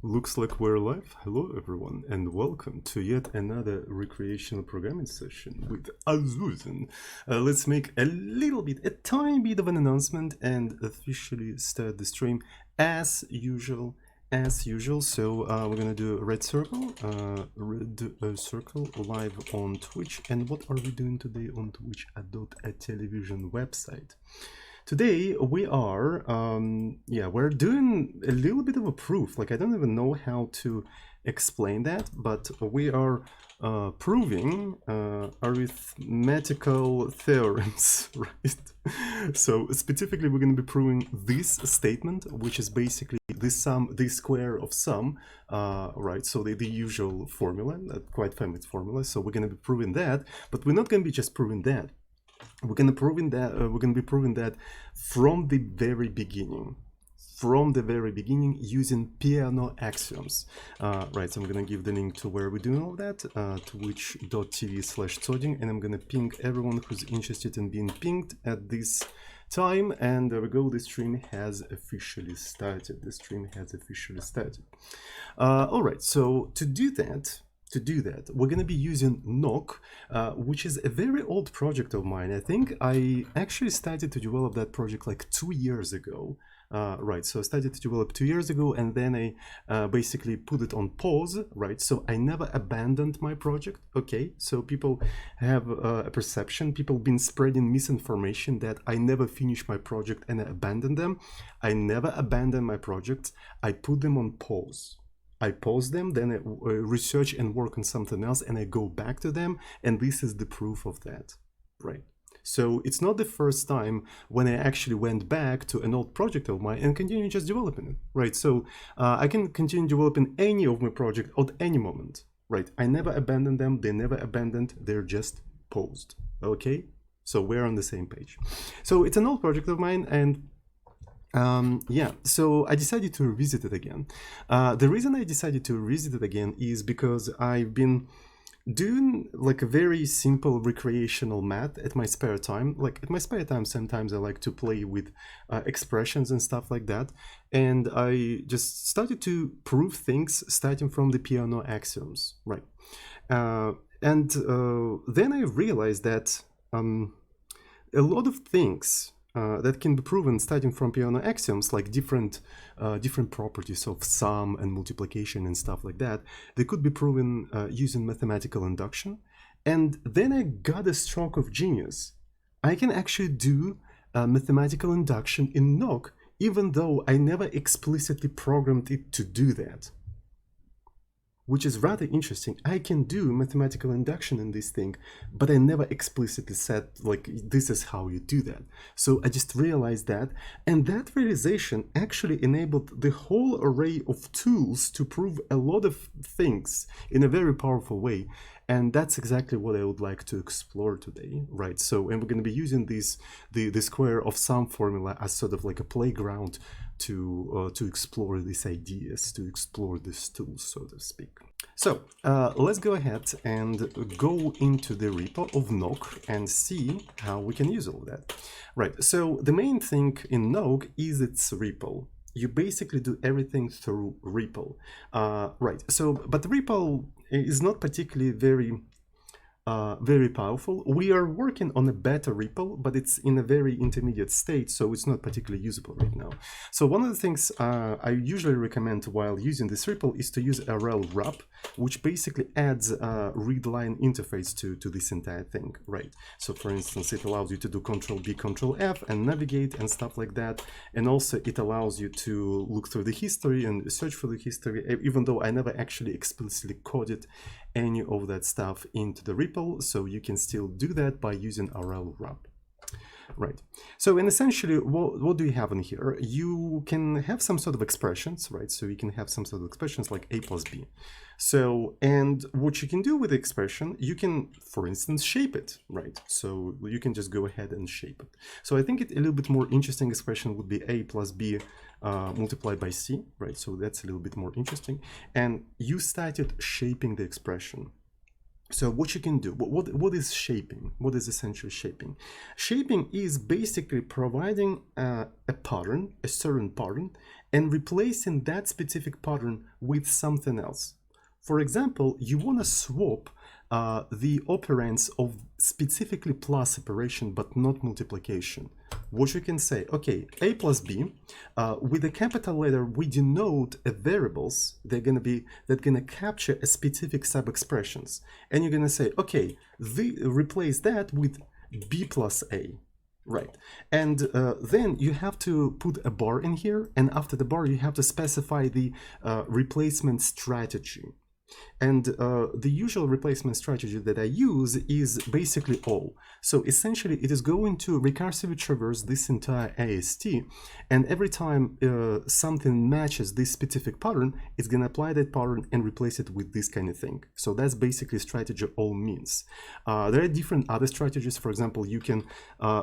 Looks like we're live. Hello everyone and welcome to yet another recreational programming session with Azuzan. Let's make a tiny bit of an announcement and officially start the stream as usual. So we're gonna do a red circle live on Twitch. And what are we doing today on Twitch? A television website. Today we are, we're doing a little bit of a proof. Like, I don't even know how to explain that, but we are proving arithmetical theorems, right? So specifically, we're going to be proving this statement, which is basically the square of sum, right? So the usual formula, quite famous formula. So we're going to be proving that, but we're not going to be just proving that. We're going to be proving that from the very beginning. Using Peano axioms. Right, so I'm going to give the link to where we're doing all that, twitch.tv/todding, and I'm going to ping everyone who's interested in being pinged at this time. And there we go, the stream has officially started. All right, so to do that, we're going to be using Knok, which is a very old project of mine. I think I actually started to develop that project like 2 years ago. Right, so I started to develop 2 years ago, and then I basically put it on pause, right? So I never abandoned my project, okay? So people have a perception, people been spreading misinformation that I never finished my project and I abandoned them. I never abandoned my projects. I put them on pause. I pause them, then I research and work on something else, and I go back to them, and this is the proof of that, right? So it's not the first time when I actually went back to an old project of mine and continue just developing it, right? So I can continue developing any of my project at any moment, right? I never abandoned them, they never abandoned, they're just paused, okay? So we're on the same page. So it's an old project of mine, and so I decided to revisit it again. The reason I decided to revisit it again is because I've been doing like a very simple recreational math at my spare time. Like at my spare time, sometimes I like to play with expressions and stuff like that. And I just started to prove things starting from the Peano axioms, right? Then I realized that a lot of things that can be proven starting from Peano axioms, like different properties of sum and multiplication and stuff like that, they could be proven using mathematical induction. And then I got a stroke of genius. I can actually do mathematical induction in Knok, even though I never explicitly programmed it to do that. Which is rather interesting. I can do mathematical induction in this thing, but I never explicitly said, like, this is how you do that. So I just realized that, and that realization actually enabled the whole array of tools to prove a lot of things in a very powerful way. And that's exactly what I would like to explore today, right? So, and we're going to be using the square of sum formula as sort of like a playground to explore these ideas, to explore these tools, so to speak. So let's go ahead and go into the repo of Knok and see how we can use all of that. Right, so the main thing in Knok is its repo. You basically do everything through repo. Right, so, but repo is not particularly very powerful. We are working on a beta repo, but it's in a very intermediate state, so it's not particularly usable right now. So one of the things I usually recommend while using this repo is to use RL wrap, which basically adds a read-line interface to this entire thing, right? So for instance, it allows you to do Control-B, Control-F and navigate and stuff like that. And also it allows you to look through the history and search for the history, even though I never actually explicitly coded any of that stuff into the repo, so you can still do that by using RL wrap. Right. So, and essentially, what do you have in here? You can have some sort of expressions, right? So you can have some sort of expressions like a plus b. So, and what you can do with the expression, you can, for instance, shape it, right? So you can just go ahead and shape it. So I think a little bit more interesting expression would be a plus b multiplied by c, right? So that's a little bit more interesting. And you started shaping the expression. So what you can do, what is shaping? What is essentially shaping? Shaping is basically providing a pattern, a certain pattern, and replacing that specific pattern with something else. For example, you want to swap the operands of specifically plus operation, but not multiplication. What you can say, okay, a plus b, with a capital letter, we denote variables. They're gonna capture a specific sub-expressions, and you're gonna say, okay, replace that with b plus a. Right, and then you have to put a bar in here, and after the bar you have to specify the replacement strategy. And the usual replacement strategy that I use is basically all. So essentially it is going to recursively traverse this entire AST, and every time something matches this specific pattern, it's going to apply that pattern and replace it with this kind of thing. So that's basically strategy all means. There are different other strategies. For example, you can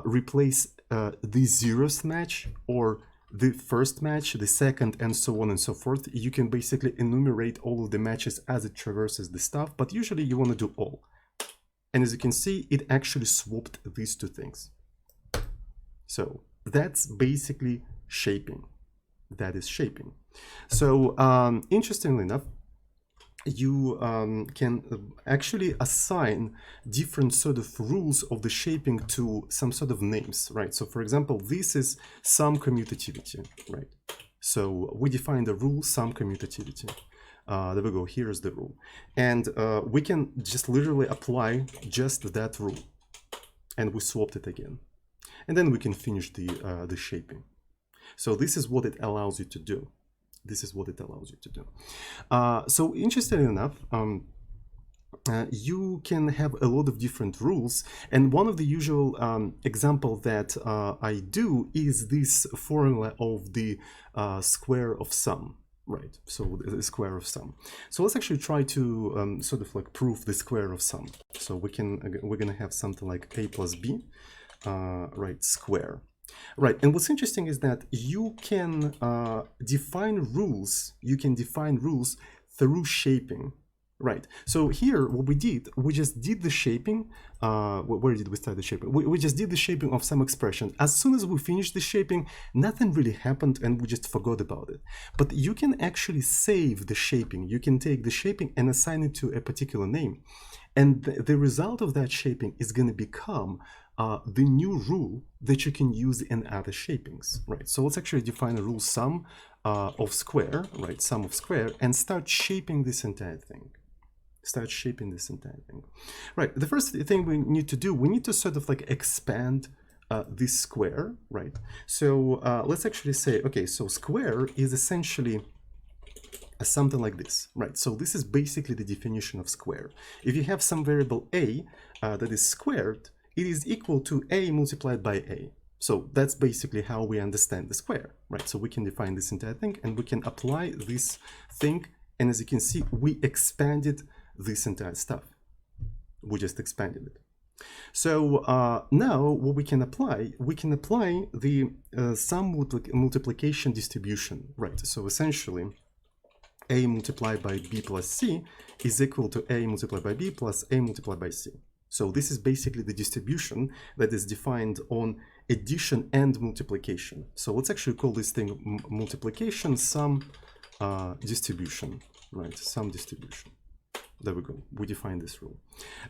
replace the zeroth match or the first match, the second, and so on and so forth. You can basically enumerate all of the matches as it traverses the stuff, but usually you want to do all. And as you can see, it actually swapped these two things. So that's basically shaping. That is shaping. So interestingly enough, you can actually assign different sort of rules of the shaping to some sort of names, right? So for example, this is sum commutativity, right? So we define the rule sum commutativity. There we go, here's the rule. And we can just literally apply just that rule. And we swapped it again. And then we can finish the shaping. So this is what it allows you to do. This is what it allows you to do. So interestingly enough, you can have a lot of different rules. And one of the usual example that I do is this formula of the square of sum. Right, so the square of sum. So let's actually try to sort of like prove the square of sum. So we're gonna have something like a plus b, right, square. Right, and what's interesting is that you can define rules. You can define rules through shaping. Right. So here, what we did, we just did the shaping. Where did we start the shaping? We just did the shaping of some expression. As soon as we finished the shaping, nothing really happened, and we just forgot about it. But you can actually save the shaping. You can take the shaping and assign it to a particular name, and the result of that shaping is going to become the new rule that you can use in other shapings, right? So let's actually define a rule sum of square, right? Sum of square, and start shaping this entire thing. Start shaping this entire thing. Right, the first thing we need to do, we need to sort of like expand this square, right? So let's actually say, okay, so square is essentially something like this, right? So this is basically the definition of square. If you have some variable a that is squared, it is equal to a multiplied by a. So that's basically how we understand the square, right? So we can define this entire thing and we can apply this thing. And as you can see, we expanded this entire stuff. We just expanded it. So now what we can apply the sum multiplication distribution, right? So essentially, a multiplied by b plus c is equal to a multiplied by b plus a multiplied by c. So this is basically the distribution that is defined on addition and multiplication. So let's actually call this thing multiplication sum distribution, right? Sum distribution. There we go. We define this rule.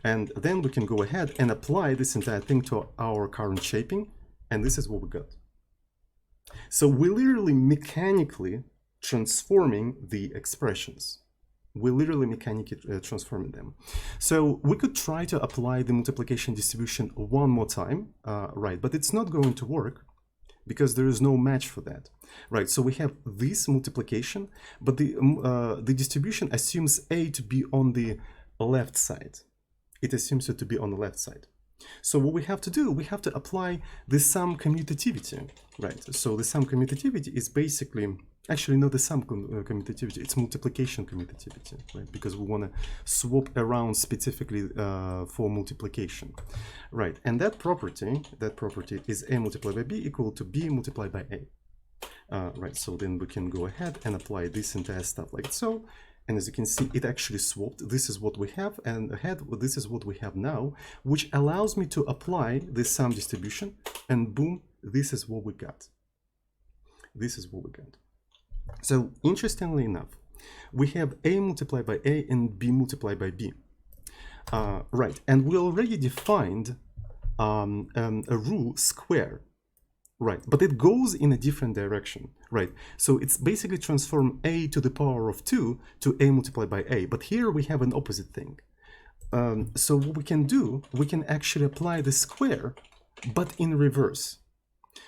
And then we can go ahead and apply this entire thing to our current shaping. And this is what we got. So we're literally mechanically transforming the expressions. We're literally mechanically transforming them. So we could try to apply the multiplication distribution one more time, right? But it's not going to work because there is no match for that, right? So we have this multiplication, but the distribution assumes a to be on the left side. It assumes it to be on the left side. So what we have to do, we have to apply the sum commutativity, right? So the sum commutativity is basically, actually not the sum commutativity, it's multiplication commutativity, right? Because we want to swap around specifically for multiplication, right? And that property is a multiplied by b equal to b multiplied by a, right? So then we can go ahead and apply this entire stuff like so, And as you can see, it actually swapped. This is what we have, and ahead, this is what we have now, which allows me to apply this sum distribution, and boom, this is what we got. This is what we got. So interestingly enough, we have A multiplied by A and B multiplied by B. Right, and we already defined a rule square. Right, but it goes in a different direction, right? So it's basically transform a to the power of 2 to a multiplied by a, but here we have an opposite thing. So what we can do, we can actually apply the square, but in reverse.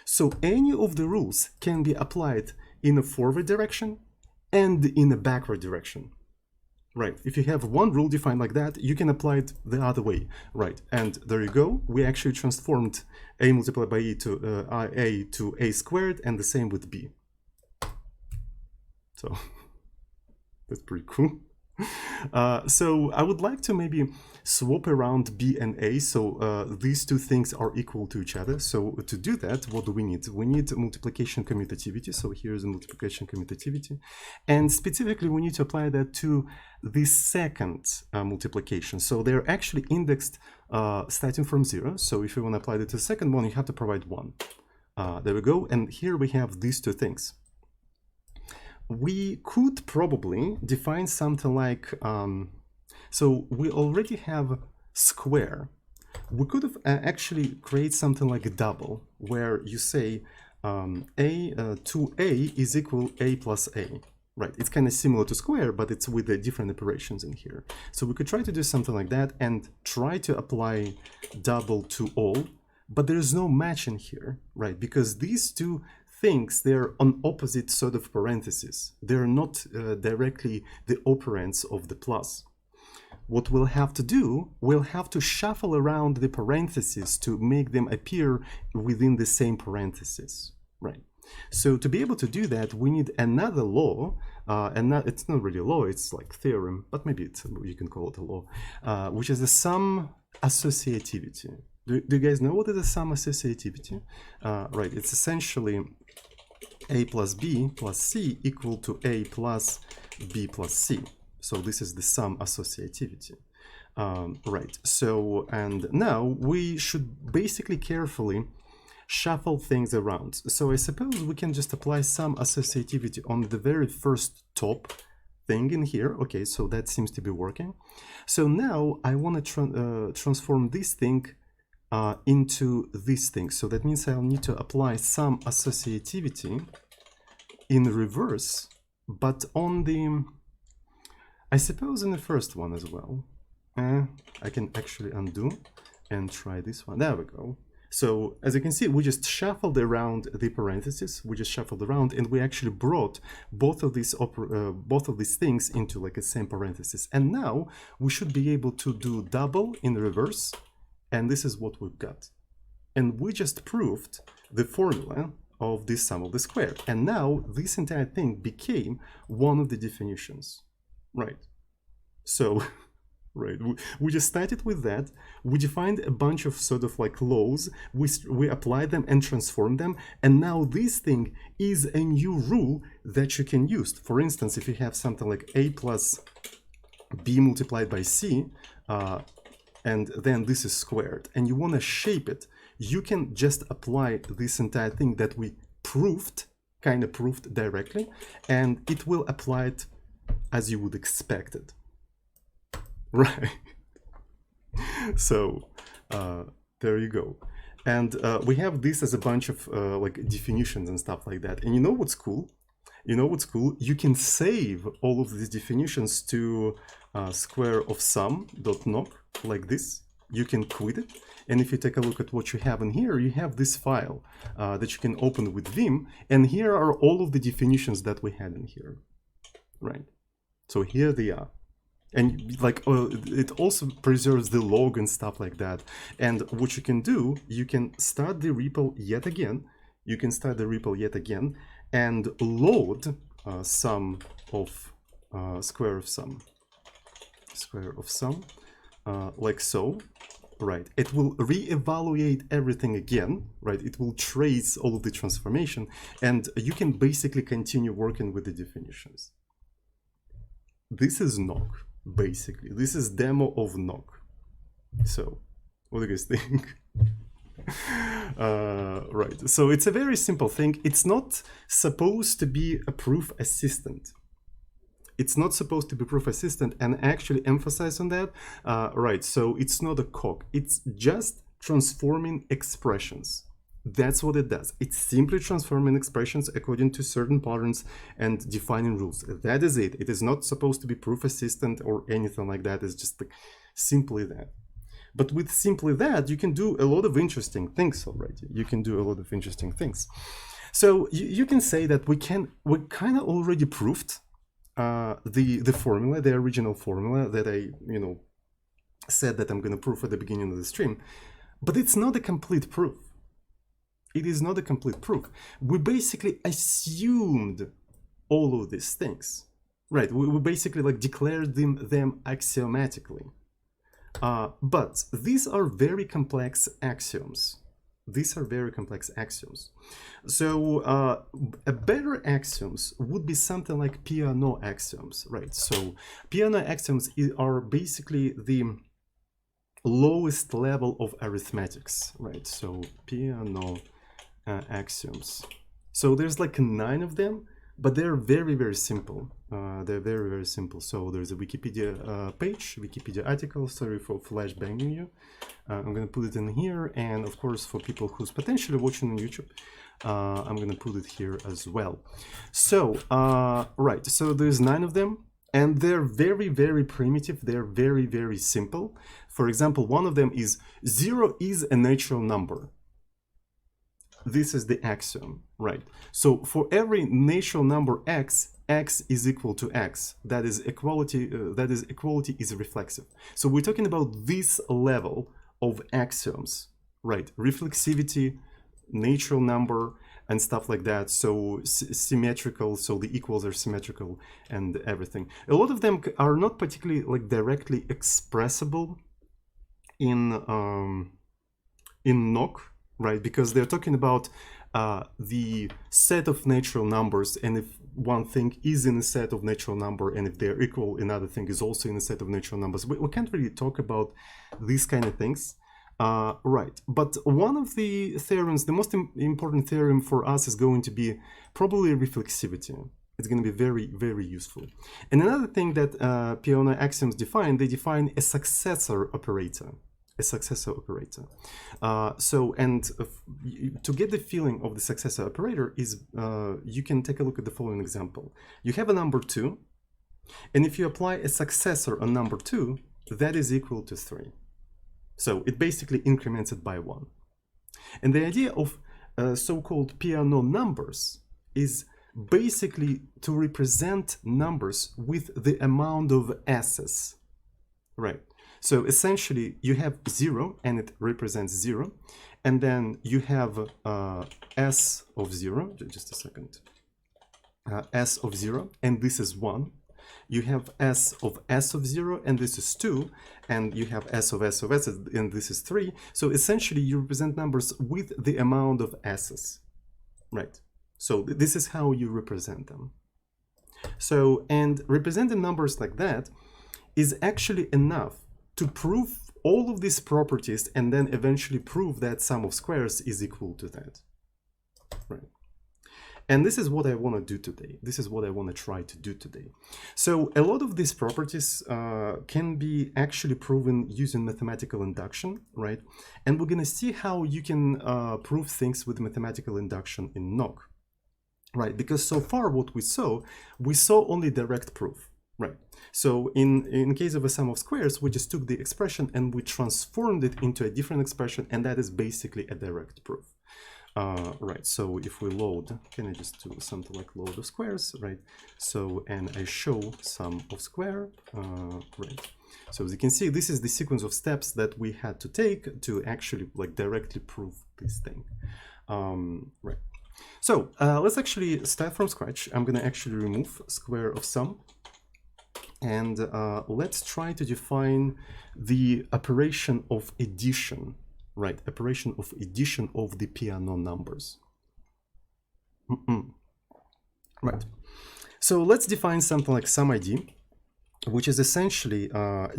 So any of the rules can be applied in a forward direction and in a backward direction. Right, if you have one rule defined like that, you can apply it the other way. Right, and there you go. We actually transformed a multiplied by a to a squared, and the same with b. So that's pretty cool. So I would like to maybe swap around b and a, so these two things are equal to each other. So to do that, what do we need? We need multiplication commutativity. So here's a multiplication commutativity, and specifically we need to apply that to the second multiplication. So they're actually indexed starting from 0. So if you want to apply that to the second one, you have to provide 1. There we go. And here we have these two things. We could probably define something like, so we already have square. We could have actually create something like a double, where you say a is equal a plus a. Right, it's kind of similar to square, but it's with the different operations in here. So we could try to do something like that and try to apply double to all, but there's no match in here, right? Because these two things, they're on opposite sort of parentheses. They're not directly the operands of the plus. What we'll have to do, we'll have to shuffle around the parentheses to make them appear within the same parentheses, right? So to be able to do that, we need another law, and it's not really a law, it's like theorem, but maybe you can call it a law, which is the sum associativity. Do you guys know what is the sum associativity? Right, it's essentially a plus b plus c equal to a plus b plus c. So this is the sum associativity. Right, so, and now we should basically carefully shuffle things around. So I suppose we can just apply some associativity on the very first top thing in here. Okay, so that seems to be working. So now I want to transform this thing into this thing. So that means I'll need to apply some associativity in reverse, but on the, I suppose in the first one as well. I can actually undo and try this one. There we go. So as you can see, we just shuffled around the parentheses. We just shuffled around, and we actually brought both of these things into like a same parenthesis. And now we should be able to do double in reverse, and this is what we've got. And we just proved the formula of this sum of the square. And now this entire thing became one of the definitions, right? So. Right, we just started with that. We defined a bunch of sort of like laws. We applied them and transformed them, and now this thing is a new rule that you can use. For instance, if you have something like a plus b multiplied by c, and then this is squared, and you want to shape it, you can just apply this entire thing that we proved, kind of proved directly, and it will apply it as you would expect it. Right. So there you go. And we have this as a bunch of like definitions and stuff like that. And you know what's cool? You know what's cool? You can save all of these definitions to square of sum.knok like this. You can quit it. And if you take a look at what you have in here, you have this file that you can open with Vim. And here are all of the definitions that we had in here. Right. So here they are. And like it also preserves the log and stuff like that. And what you can do, you can start the REPL yet again. You can start the REPL yet again and load sum of square of sum, like so. Right. It will reevaluate everything again. Right. It will trace all of the transformation, and you can basically continue working with the definitions. this is Knok, basically. This is demo of Knok. So, what do you guys think? Right, so it's a very simple thing. It's not supposed to be a proof assistant. It's not supposed to be proof assistant, and actually emphasize on that. Right, so it's not a cog. It's just transforming expressions. That's what it does. It's simply transforming expressions according to certain patterns and defining rules. That is it. It is not supposed to be proof assistant or anything like that. It's just like simply that. But with simply that, you can do a lot of interesting things already. You can do a lot of interesting things. So you can say that we kind of already proved the formula, the original formula that I said that I'm going to prove at the beginning of the stream. But it's not a complete proof. It is not a complete proof. We basically assumed all of these things, right? We basically like declared them axiomatically. But these are very complex axioms. These are very complex axioms. So a better axioms would be something like Peano axioms, right? So Peano axioms are basically the lowest level of arithmetics, right? So Peano axioms. So there's like 9 of them, but they're very, very simple. They're very, very simple. So there's a Wikipedia page, Wikipedia article. Sorry for flashbanging you. I'm going to put it in here. And of course, for people who's potentially watching on YouTube, I'm going to put it here as well. So, right. So there's 9 of them. And they're very, very primitive. They're very, very simple. For example, one of them is 0 is a natural number. This is the axiom, right? So for every natural number x, x is equal to x. That is equality. Equality is reflexive. So we're talking about this level of axioms, right? Reflexivity, natural number, and stuff like that. So symmetrical. So the equals are symmetrical and everything. A lot of them are not particularly like directly expressible in Knok. Right, because they're talking about the set of natural numbers, and if one thing is in a set of natural number, and if they're equal, another thing is also in a set of natural numbers. We can't really talk about these kind of things, right? But one of the theorems, the most important theorem for us is going to be probably reflexivity. It's going to be very, very useful. And another thing that Peano axioms define, they define a successor operator. A successor operator. To get the feeling of the successor operator is, you can take a look at the following example. You have a number 2, and if you apply a successor on number 2, that is equal to 3. So it basically increments it by 1. And the idea of so-called Peano numbers is basically to represent numbers with the amount of s's, right? So essentially, you have 0, and it represents 0. And then you have s of 0, just a second, s of 0, and this is 1. You have s of 0, and this is 2. And you have s, and this is 3. So essentially, you represent numbers with the amount of s's, right? So this is how you represent them. So, and representing numbers like that is actually enough to prove all of these properties and then eventually prove that sum of squares is equal to that, right? And this is what I want to do today. This is what I want to try to do today. So a lot of these properties can be actually proven using mathematical induction, right? And we're going to see how you can prove things with mathematical induction in Knok, right? Because so far what we saw only direct proof. Right. So in case of a sum of squares, we just took the expression and we transformed it into a different expression, and that is basically a direct proof. Right. So if we load, can I just do something like load of squares, right? So, and I show sum of square, right? So as you can see, this is the sequence of steps that we had to take to actually like directly prove this thing. Right. So let's actually start from scratch. I'm going to actually remove square of sum. And let's try to define the operation of addition, right? Operation of addition of the Peano numbers. Right. So let's define something like sum ID. which is essentially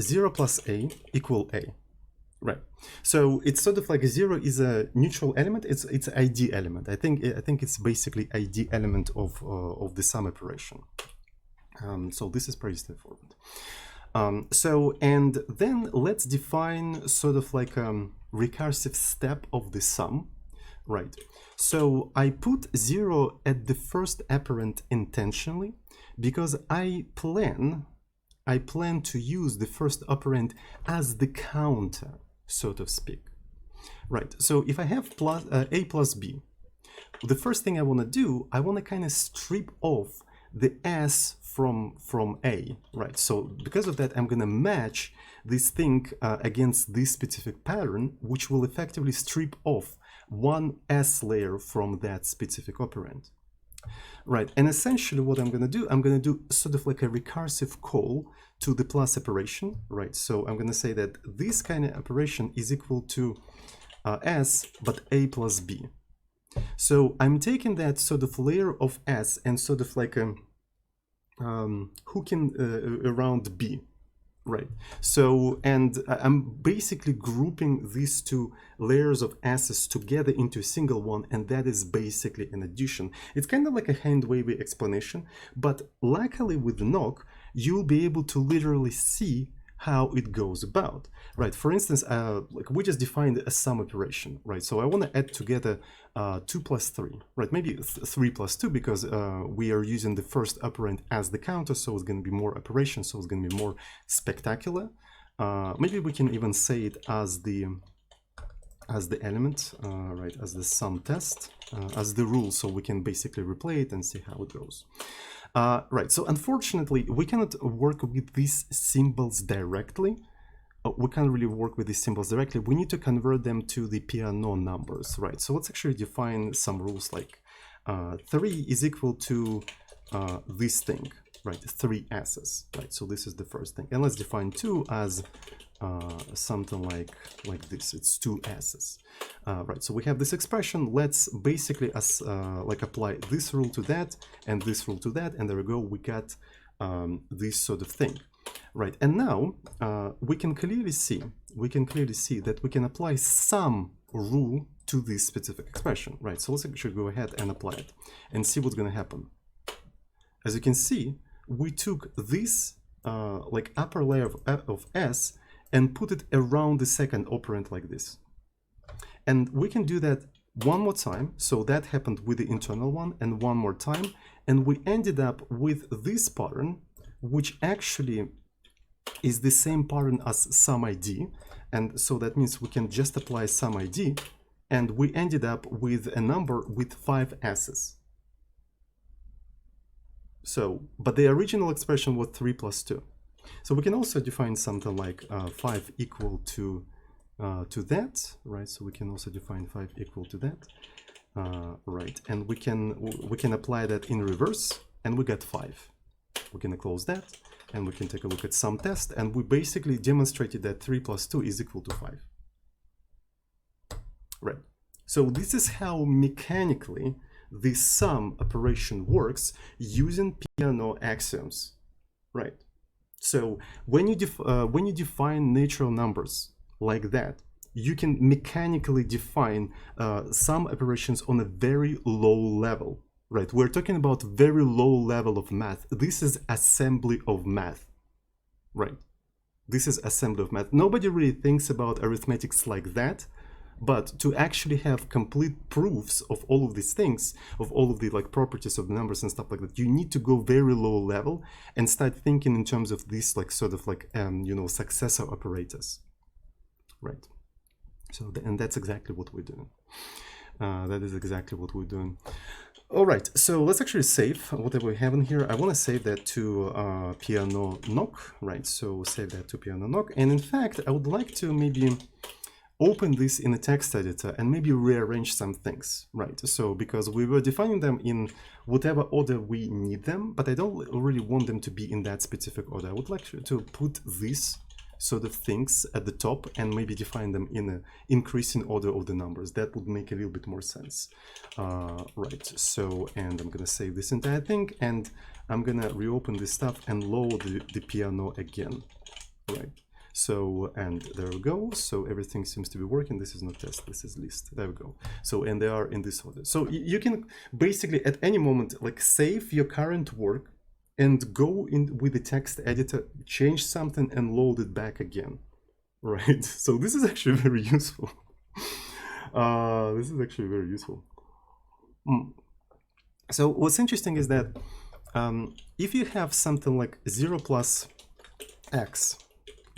0 plus a equal a. Right. So it's sort of like 0 is a neutral element. It's an ID element. I think it's basically ID element of the sum operation. So this is pretty straightforward. And then let's define sort of like a recursive step of the sum. Right. So I put 0 at the first operand intentionally because I plan to use the first operand as the counter, so to speak. Right, so if I have a plus b, the first thing I want to do, I want to kind of strip off the s from a, right? So because of that, I'm going to match this thing against this specific pattern, which will effectively strip off one s layer from that specific operand. Right, and essentially what I'm going to do sort of like a recursive call to the plus operation, right? So I'm going to say that this kind of operation is equal to s, but a plus b. So I'm taking that sort of layer of s and sort of like hooking around b. Right. So, and I'm basically grouping these two layers of s's together into a single one, and that is basically an addition. It's kind of like a hand-wavy explanation, but luckily with Knok, you'll be able to literally see how it goes about. Right. For instance, like we just defined a sum operation, right? So I want to add together 2 plus 3, right? Maybe 3 plus 2 because we are using the first operand as the counter, so it's going to be more operation, so it's going to be more spectacular. Maybe we can even say it as the element, right, as the sum test, as the rule, so we can basically replay it and see how it goes. Right, so unfortunately, we cannot work with these symbols directly. We can't really work with these symbols directly. We need to convert them to the Peano numbers, right? So let's actually define some rules like 3 is equal to this thing, right? 3 s's, right? So this is the first thing. And let's define 2 as something like this. It's 2 s's, right? So we have this expression. Let's basically like apply this rule to that and this rule to that, and there we go. We got this sort of thing. Right, and now we can clearly see that we can apply some rule to this specific expression, right? So let's actually go ahead and apply it and see what's going to happen. As you can see, we took this like upper layer of s and put it around the second operand like this. And we can do that one more time. So that happened with the internal one, and one more time, and we ended up with this pattern, which actually is the same pattern as sum ID, and so that means we can just apply sum ID, and we ended up with a number with 5 s's. So, but the original expression was 3 plus 2. So we can also define something like 5 equal to that, right? So we can also define 5 equal to that, right? And we can apply that in reverse, and we get 5. We're going to close that, and we can take a look at sum test, and we basically demonstrated that 3 plus 2 is equal to 5. Right. So this is how mechanically the sum operation works using Peano axioms. Right. So when you define natural numbers like that, you can mechanically define sum operations on a very low level. Right, we're talking about very low level of math. This is assembly of math, right? This is assembly of math. Nobody really thinks about arithmetics like that, but to actually have complete proofs of all of these things, of all of the like properties of the numbers and stuff like that, you need to go very low level and start thinking in terms of these like sort of like you know, successor operators, right? So and that's exactly what we're doing. That is exactly what we're doing. All right, so let's actually save whatever we have in here. I want to save that to Peano Knok, right? So save that to Peano Knok. And in fact, I would like to maybe open this in a text editor and maybe rearrange some things, right? So because we were defining them in whatever order we need them, but I don't really want them to be in that specific order. I would like to put these sort of things at the top and maybe define them in an increasing order of the numbers. That would make a little bit more sense. Right, so, and I'm gonna save this entire thing, and I'm gonna reopen this stuff and load the Peano again, right? So, and there we go. So everything seems to be working. This is not test, this is list. There we go. So, and they are in this order. So you can basically at any moment, like save your current work and go in with the text editor, change something and load it back again, right? So this is actually very useful. This is actually very useful. So what's interesting is that if you have something like 0 plus x,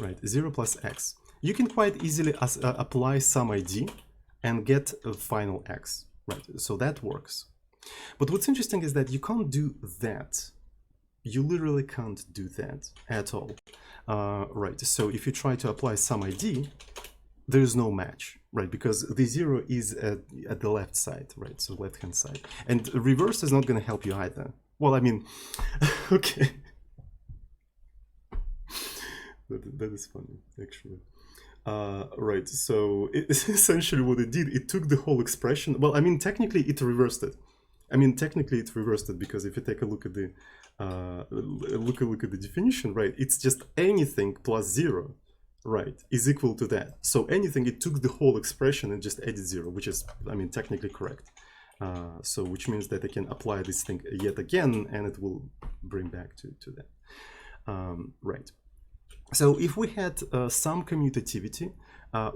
right, 0 plus x, you can quite easily apply some ID and get a final x, right? So that works. But what's interesting is that you can't do that. You literally can't do that at all, right? So if you try to apply some ID, there is no match, right? Because the 0 is at the left side, right? So left-hand side. And reverse is not going to help you either. Well, I mean, okay. That is funny, actually. Right, so essentially what it did, it took the whole expression. Well, I mean, technically it reversed it. Because if you take a look at the look at the definition, right, it's just anything plus 0, right, is equal to that. So anything, it took the whole expression and just added 0, which is, I mean, technically correct. So which means that I can apply this thing yet again, and it will bring back to that. Right. So if we had some commutativity,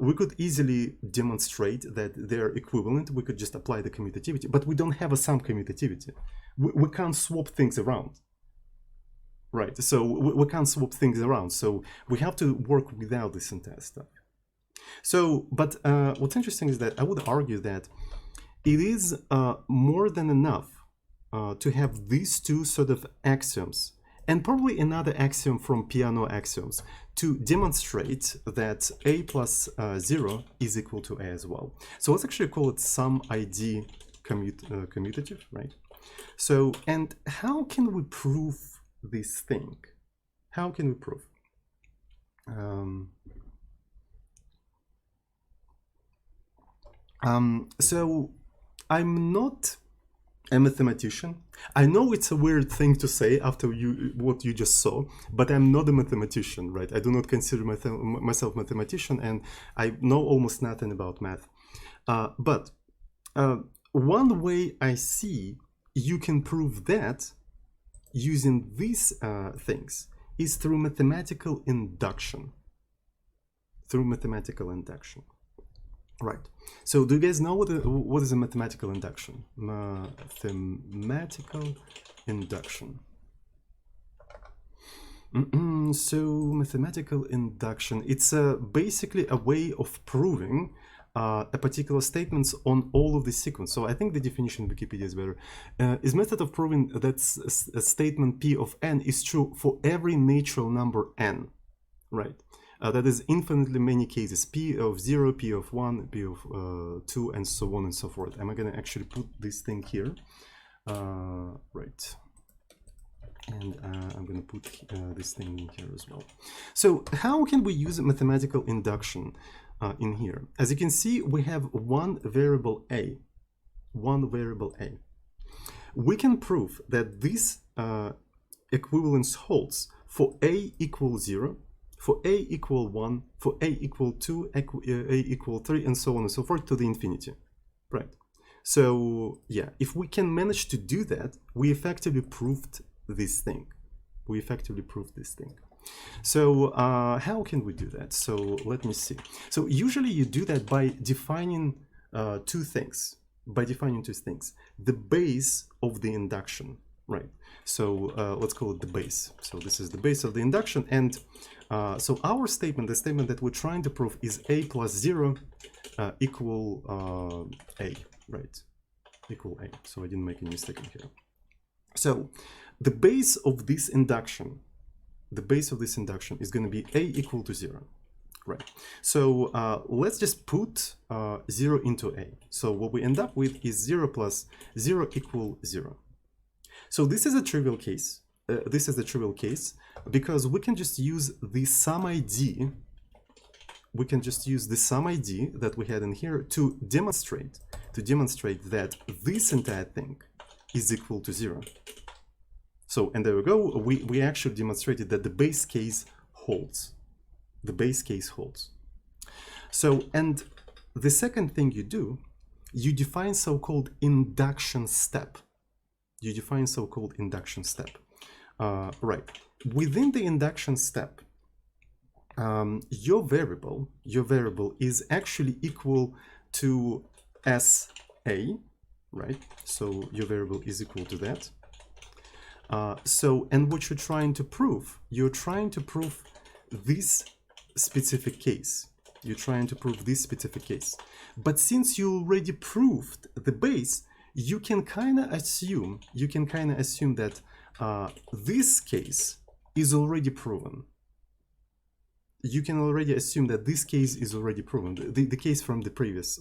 we could easily demonstrate that they're equivalent. We could just apply the commutativity, but we don't have a sum commutativity. We can't swap things around. Right, so we can't swap things around. So we have to work without this entire stuff. So, but what's interesting is that I would argue that it is more than enough to have these two sort of axioms, and probably another axiom from Peano axioms, to demonstrate that a plus 0 is equal to a as well. So let's actually call it some ID commutative, right? So, and how can we prove this thing? How can we prove? So I'm not a mathematician. I know it's a weird thing to say after what you just saw, but I'm not a mathematician, right? I do not consider myself a mathematician, and I know almost nothing about math. But one way I see you can prove that using these things is through mathematical induction. Right. So do you guys know what is a mathematical induction? Mathematical induction. So mathematical induction, it's basically a way of proving a particular statements on all of the sequence. So I think the definition in Wikipedia is better. Is method of proving that a statement P of n is true for every natural number n, right? That is infinitely many cases, P of 0, P of 1, P of 2, and so on and so forth. Am I going to actually put this thing here? Right. And I'm going to put this thing in here as well. So how can we use mathematical induction in here? As you can see, we have one variable a. We can prove that this equivalence holds for a equals 0, for a equal 1, for a equal 2, a equal 3, and so on and so forth to the infinity, right? So yeah, if we can manage to do that, we effectively proved this thing. So how can we do that? So let me see. So usually you do that by defining two things. The base of the induction, right? So let's call it the base. So this is the base of the induction, and so our statement, the statement that we're trying to prove, is a plus 0 equal a, right? Equal a. So I didn't make any mistake in here. So the base of this induction, is going to be a equal to 0, right? So let's just put 0 into a. So what we end up with is 0 plus 0 equal 0. So this is a trivial case. Because we can just use the sum ID. That we had in here to demonstrate that this entire thing is equal to 0. So, and there we go. We actually demonstrated that the base case holds. The base case holds. So, and the second thing you do, you define so-called induction step. You define so-called induction step. Right. Within the induction step, your variable is actually equal to SA, right? So your variable is equal to that. So, and what you're trying to prove, this specific case. You're trying to prove this specific case. But since you already proved the base, you can kind of assume that this case is already proven. You can already assume that this case is already proven, the case from the previous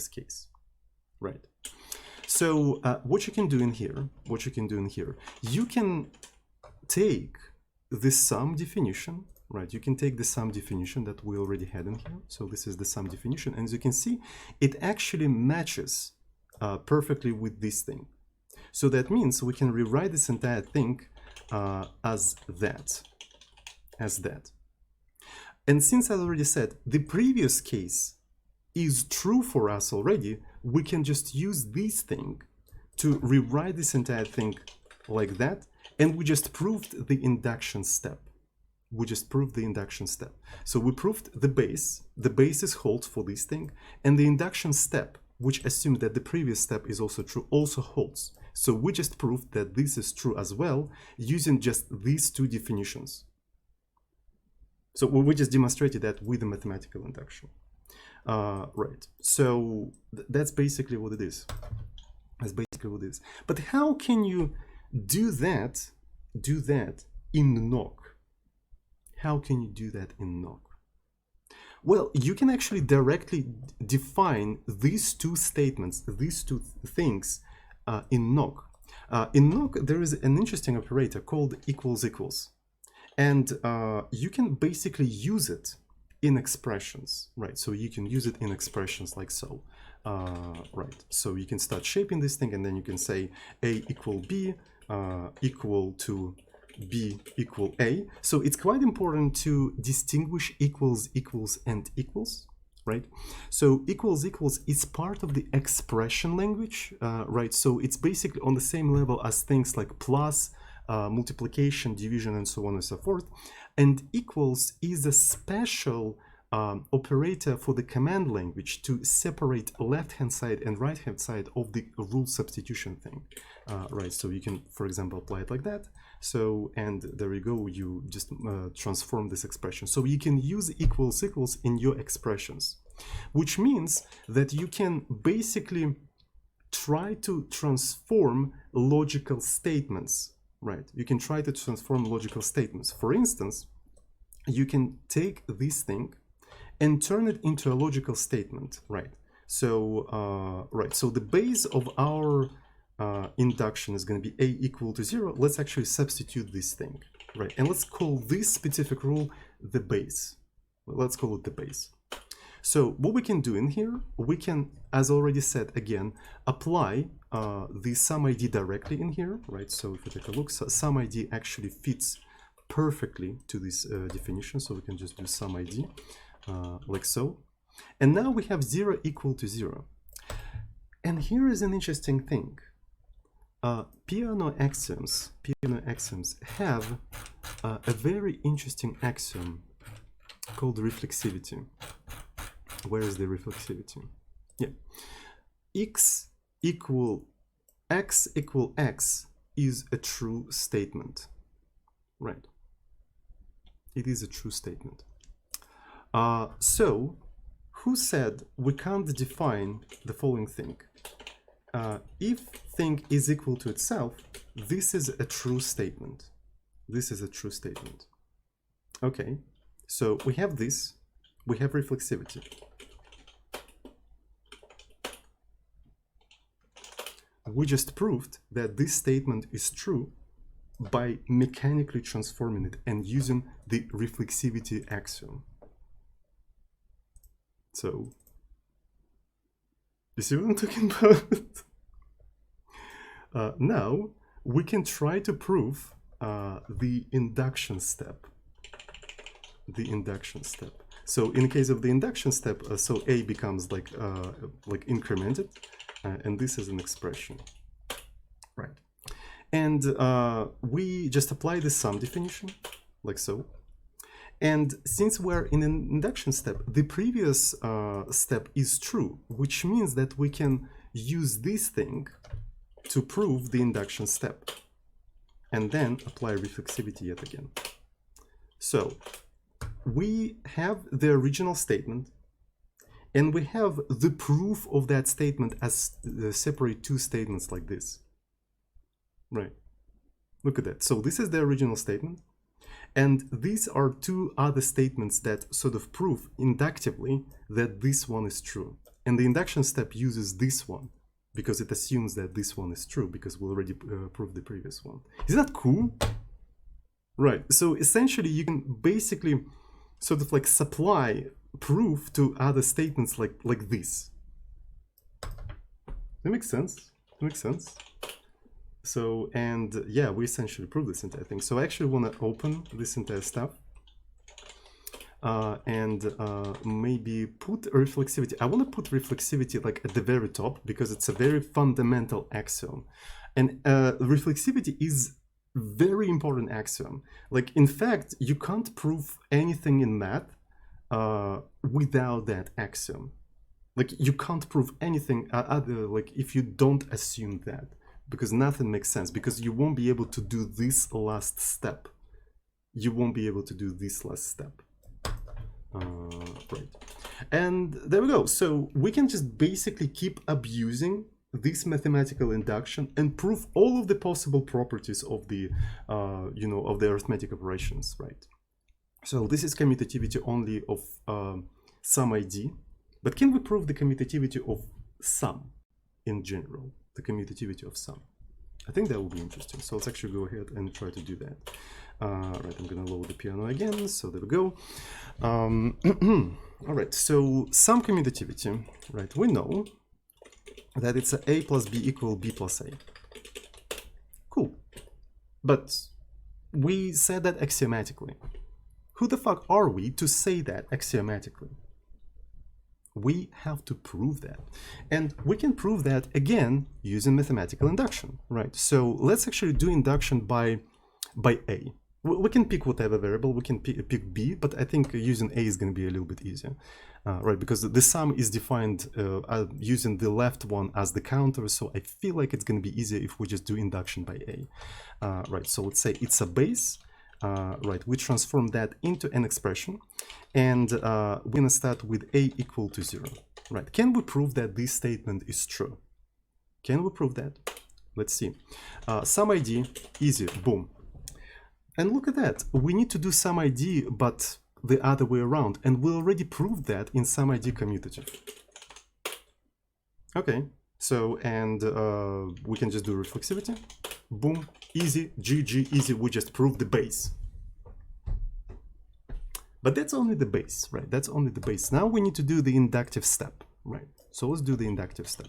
case, right? So what you can do in here, you can take the sum definition, right? You can take the sum definition that we already had in here. So this is the sum definition, and as you can see, it actually matches perfectly with this thing. So that means we can rewrite this entire thing as that. And since I already said the previous case is true for us already, we can just use this thing to rewrite this entire thing like that, and we just proved the induction step. So we proved the base is holds for this thing, and the induction step, which assumes that the previous step is also true, also holds. So we just proved that this is true as well using just these two definitions. So we just demonstrated that with the mathematical induction. Right, so that's basically what it is. But how can you do that in Knok? How can you do that in Knok? Well, you can actually directly define these two statements, these two things in Knok. In Knok, there is an interesting operator called equals equals. And you can basically use it in expressions, right? So you can use it in expressions like so, right? So you can start shaping this thing, and then you can say A equal B equal to B equal A. So it's quite important to distinguish equals, equals, and equals, right? So equals, equals is part of the expression language, right? So it's basically on the same level as things like plus, multiplication, division, and so on and so forth. And equals is a special operator for the command language to separate left-hand side and right-hand side of the rule substitution thing, right? So you can, for example, apply it like that. So, and there you go, you just transform this expression. So you can use equals equals in your expressions, which means that you can basically try to transform logical statements. Right, you can try to transform logical statements. For instance, you can take this thing and turn it into a logical statement, right? So, so the base of our induction is going to be A equal to 0. Let's actually substitute this thing, right? And let's call this specific rule the base. Let's call it the base. So what we can do in here, we can, as already said again, apply the sum ID directly in here, right? So if you take a look, so sum ID actually fits perfectly to this definition. So we can just do sum ID like so. And now we have 0 equal to 0. And here is an interesting thing. Peano axioms have a very interesting axiom called reflexivity. Where is the reflexivity? Yeah. X equal X is a true statement, right? It is a true statement. So who said we can't define the following thing? If thing is equal to itself, this is a true statement. This is a true statement. Okay, so we have this, we have reflexivity. We just proved that this statement is true by mechanically transforming it and using the reflexivity axiom. So, you see what I'm talking about? Now, we can try to prove the induction step. The induction step. So in the case of the induction step, so A becomes like incremented, and this is an expression, right? And we just apply the sum definition, like so. And since we're in an induction step, the previous step is true, which means that we can use this thing to prove the induction step, and then apply reflexivity yet again. So we have the original statement, and we have the proof of that statement as separate two statements like this. Right. Look at that. So this is the original statement. And these are two other statements that sort of prove inductively that this one is true. And the induction step uses this one because it assumes that this one is true because we already proved the previous one. Isn't that cool? Right. So essentially you can basically sort of like supply proof to other statements like this. That makes sense. That makes sense. So, and yeah, we essentially prove this entire thing. So I actually want to open this entire stuff and maybe put reflexivity. I want to put reflexivity like at the very top because it's a very fundamental axiom. And reflexivity is very important axiom. Like, in fact, you can't prove anything in math without that axiom. Like, you can't prove anything other, like, if you don't assume that. Because nothing makes sense, because you won't be able to do this last step. You won't be able to do this last step. Right. And there we go. So we can just basically keep abusing this mathematical induction and prove all of the possible properties of the, of the arithmetic operations, right? So this is commutativity only of sum ID, but can we prove the commutativity of sum in general? The commutativity of sum. I think that will be interesting. So let's actually go ahead and try to do that. Right, I'm gonna load the piano again. So there we go. All right, so sum commutativity, right? We know that it's a plus b equal b plus a. Cool. But we said that axiomatically. Who the fuck are we to say that axiomatically? We have to prove that. And we can prove that, again, using mathematical induction, right? So let's actually do induction by A. We can pick whatever variable, we can pick B, but I think using A is going to be a little bit easier, right? Because the sum is defined using the left one as the counter, so I feel like it's going to be easier if we just do induction by A. Right, so let's say it's a base. Right, we transform that into an expression, and we're going to start with a equal to 0. Right, can we prove that this statement is true? Can we prove that? Let's see. Sum ID, easy, boom. And look at that, we need to do sum ID, but the other way around, and we already proved that in sum ID commutative. Okay, so, and we can just do reflexivity, boom. Easy, GG, easy, we just proved the base. But that's only the base, right? That's only the base. Now we need to do the inductive step, right? So let's do the inductive step.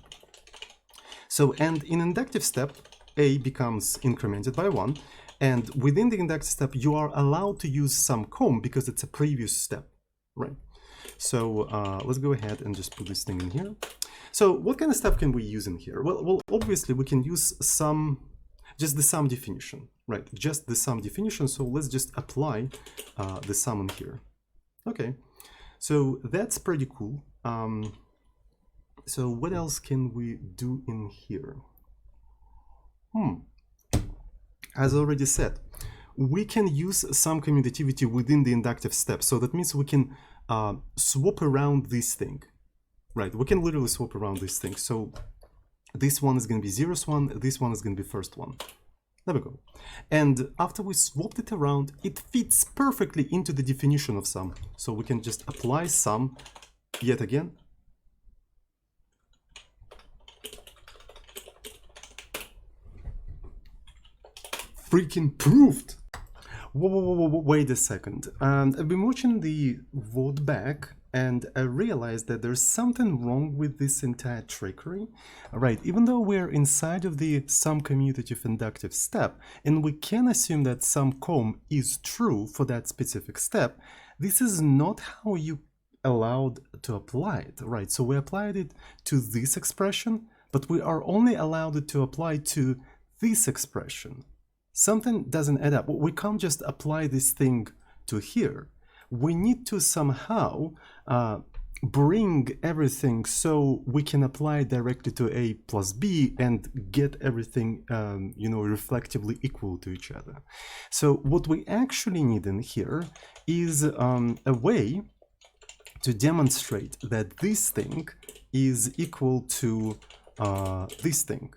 So, and in inductive step, A becomes incremented by 1. And within the inductive step, you are allowed to use some com because it's a previous step, right? So let's go ahead and just put this thing in here. So what kind of stuff can we use in here? Well, obviously we can use some... just the sum definition, right? Just the sum definition. So let's just apply the sum in here. Okay, so that's pretty cool. So what else can we do in here? As I already said, we can use sum commutativity within the inductive step. So that means we can swap around this thing, right? We can literally swap around this thing. So this one is going to be 0th one, this one is going to be first one. There we go. And after we swapped it around, it fits perfectly into the definition of sum. So we can just apply sum yet again. Freaking proved! Whoa, wait a second. I've been watching the VOD back, and I realized that there's something wrong with this entire trickery. Right, even though we're inside of the sum commutative inductive step, and we can assume that sum comm is true for that specific step, this is not how you allowed to apply it, right? So we applied it to this expression, but we are only allowed it to apply to this expression. Something doesn't add up. We can't just apply this thing to here. We need to somehow bring everything so we can apply directly to A plus B and get everything, reflectively equal to each other. So what we actually need in here is a way to demonstrate that this thing is equal to this thing,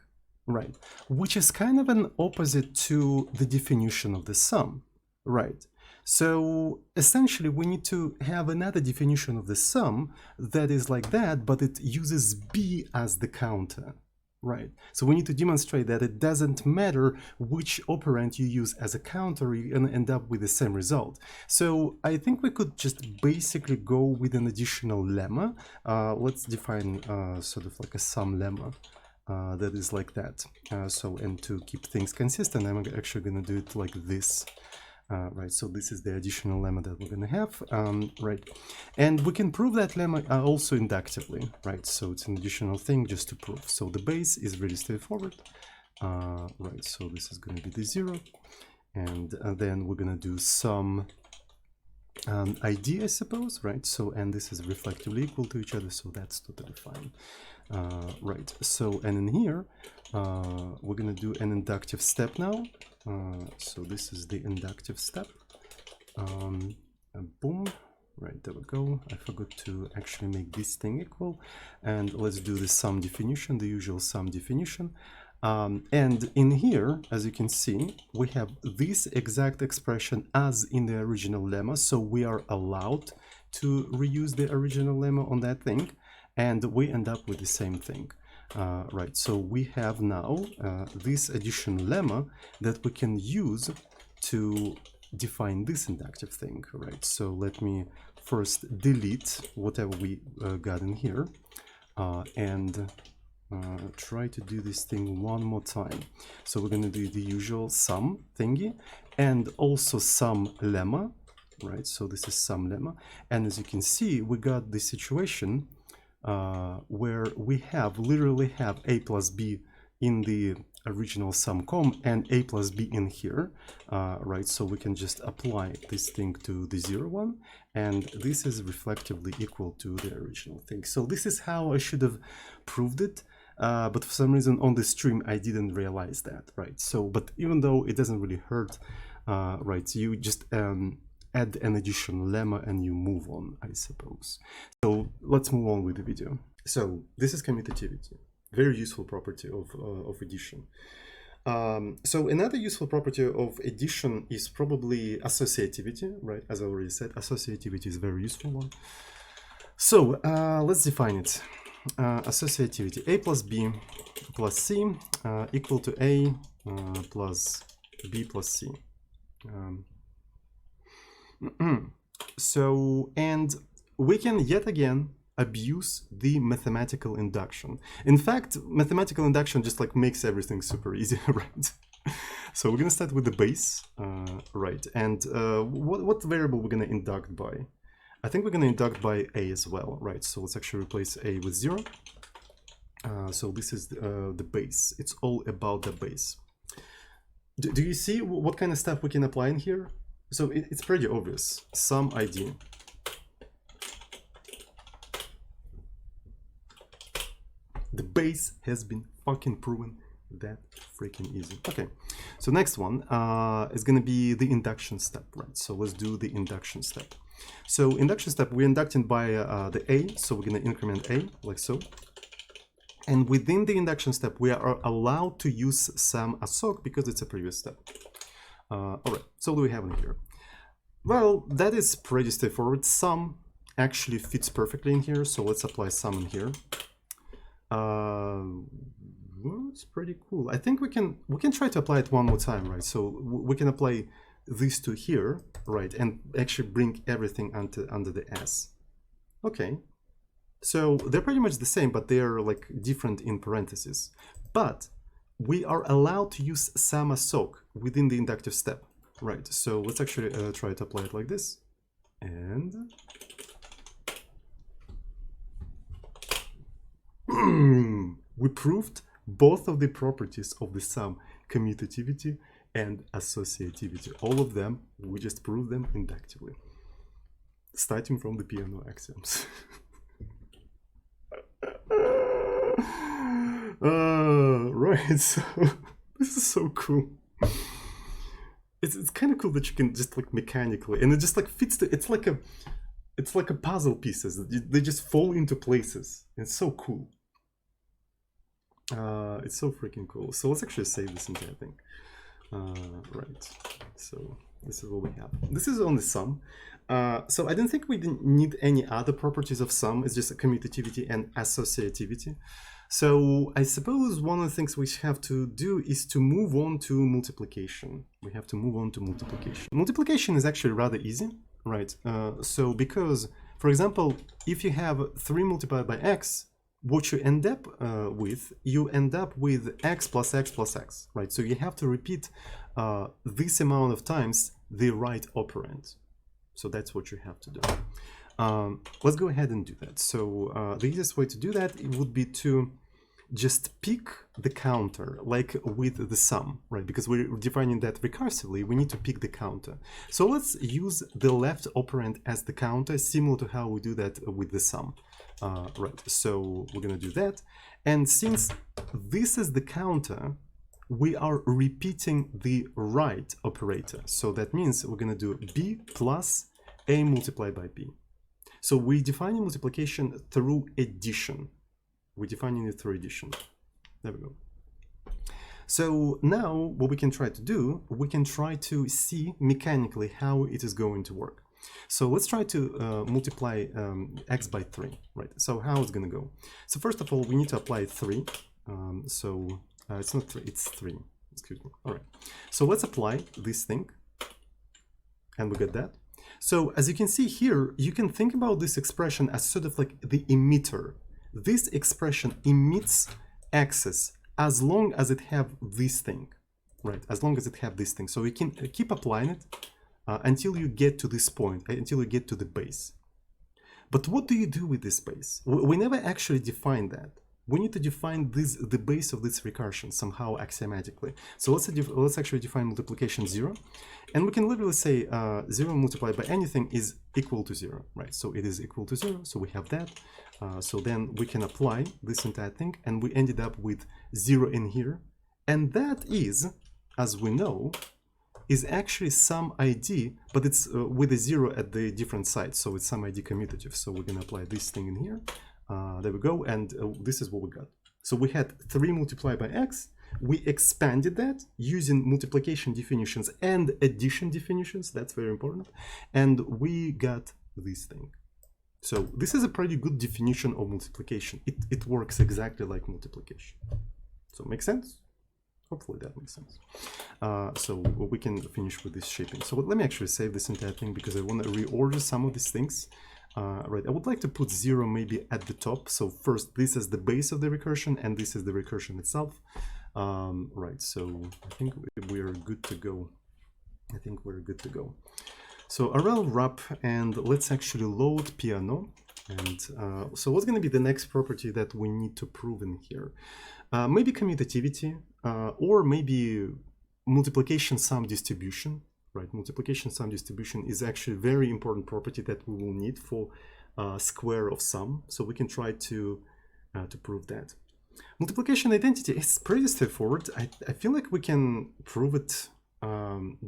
right? Which is kind of an opposite to the definition of the sum, right? So essentially we need to have another definition of the sum that is like that, but it uses B as the counter, right? So we need to demonstrate that it doesn't matter which operand you use as a counter, you're gonna end up with the same result. So I think we could just basically go with an additional lemma. Let's define sort of like a sum lemma that is like that. And to keep things consistent, I'm actually gonna do it like this. Right, so this is the additional lemma that we're going to have, right? And we can prove that lemma also inductively, right? So it's an additional thing just to prove. So the base is really straightforward, right? So this is going to be the 0, and then we're going to do some ID, I suppose, right? So, and this is reflectively equal to each other, so that's totally fine, right? So, and in here, we're going to do an inductive step now. So this is the inductive step. Boom, right, there we go. I forgot to actually make this thing equal. And let's do the sum definition, the usual sum definition. And in here, as you can see, we have this exact expression as in the original lemma. So we are allowed to reuse the original lemma on that thing. And we end up with the same thing. Right, so we have now this additional lemma that we can use to define this inductive thing, right? So let me first delete whatever we got in here and try to do this thing one more time. So we're going to do the usual sum thingy and also sum lemma, right? So this is sum lemma, and as you can see, we got the situation where we literally have A plus B in the original sum comm and A plus B in here, right? So we can just apply this thing to the 0 one, and this is reflectively equal to the original thing. So this is how I should have proved it, but for some reason on the stream I didn't realize that, right? So, but even though it doesn't really hurt, right? So you just add an additional lemma and you move on, I suppose. So let's move on with the video. So this is commutativity, very useful property of addition. So another useful property of addition is probably associativity, right? As I already said, associativity is a very useful one. So let's define it. Associativity, A plus B plus C equal to A plus B plus C. So, and we can yet again abuse the mathematical induction. In fact, mathematical induction just like makes everything super easy, right? So we're gonna start with the base, right? And what variable we're gonna induct by? I think we're gonna induct by A as well, right? So let's actually replace A with 0. So this is the base. It's all about the base. Do you see what kind of stuff we can apply in here? So it's pretty obvious. Sum ID. The base has been fucking proven that freaking easy. Okay, so next one is going to be the induction step, right? So let's do the induction step. So induction step, we're inducting by the A, so we're going to increment A, like so. And within the induction step, we are allowed to use some assoc because it's a previous step. All right, so what do we have in here? Well, that is pretty straightforward. Sum actually fits perfectly in here, so let's apply sum in here. Well, it's pretty cool. I think we can try to apply it one more time, right? So we can apply these two here, right, and actually bring everything under the S. Okay. So they're pretty much the same, but they're like different in parentheses. But we are allowed to use sum as soak within the inductive step, right? So let's actually try to apply it like this. And we proved both of the properties of the sum, commutativity and associativity. All of them, we just proved them inductively, starting from the Peano axioms. Right, so this is so cool. It's kind of cool that you can just like mechanically, and it just like fits the, it's like a puzzle pieces. They just fall into places. It's so cool. It's so freaking cool. So let's actually save this entire thing. Right, so this is what we have. This is only sum. So I don't think we didn't need any other properties of sum. It's just a commutativity and associativity. So I suppose one of the things we have to do is to move on to multiplication. We have to move on to multiplication. Multiplication is actually rather easy, right? So because, for example, if you have 3 multiplied by x, what you end up with x plus x plus x, right? So you have to repeat this amount of times the right operand. So that's what you have to do. Let's go ahead and do that. So the easiest way to do that, it would be to just pick the counter, like with the sum, right? Because we're defining that recursively, we need to pick the counter. So let's use the left operand as the counter, similar to how we do that with the sum. Right, so we're gonna do that. And since this is the counter, we are repeating the right operator. So that means we're gonna do b plus a multiplied by b. So we're defining multiplication through addition. We're defining it through addition. There we go. So now what we can try to do, we can try to see mechanically how it is going to work. So let's try to multiply x by 3, right? So how it's going to go? So first of all, we need to apply 3. It's not 3, it's 3. Excuse me. All right. So let's apply this thing. And we get that. So as you can see here, you can think about this expression as sort of like the emitter. This expression emits x's as long as it have this thing, right? As long as it have this thing. So we can keep applying it until you get to this point, until you get to the base. But what do you do with this base? We never actually define that. We need to define the base of this recursion somehow axiomatically. So let's actually define multiplication 0. And we can literally say 0 multiplied by anything is equal to 0, right? So it is equal to 0, so we have that. So then we can apply this entire thing, and we ended up with 0 in here. And that is, as we know, is actually sum ID, but it's with a 0 at the different sides. So it's sum ID commutative. So we're going to apply this thing in here. There we go, and this is what we got. So we had 3 multiplied by x. We expanded that using multiplication definitions and addition definitions. That's very important. And we got this thing. So this is a pretty good definition of multiplication. It works exactly like multiplication. So make sense? Hopefully that makes sense. So we can finish with this shaping. So let me actually save this entire thing because I want to reorder some of these things. Right, I would like to put 0 maybe at the top. So first, this is the base of the recursion, and this is the recursion itself. Right, so I think we're good to go. I think we're good to go. So rel wrap, and let's actually load Peano. And so what's going to be the next property that we need to prove in here? Maybe commutativity, or maybe multiplication sum distribution. Right, multiplication sum distribution is actually a very important property that we will need for square of sum. So we can try to prove that. Multiplication identity is pretty straightforward. I feel like we can prove it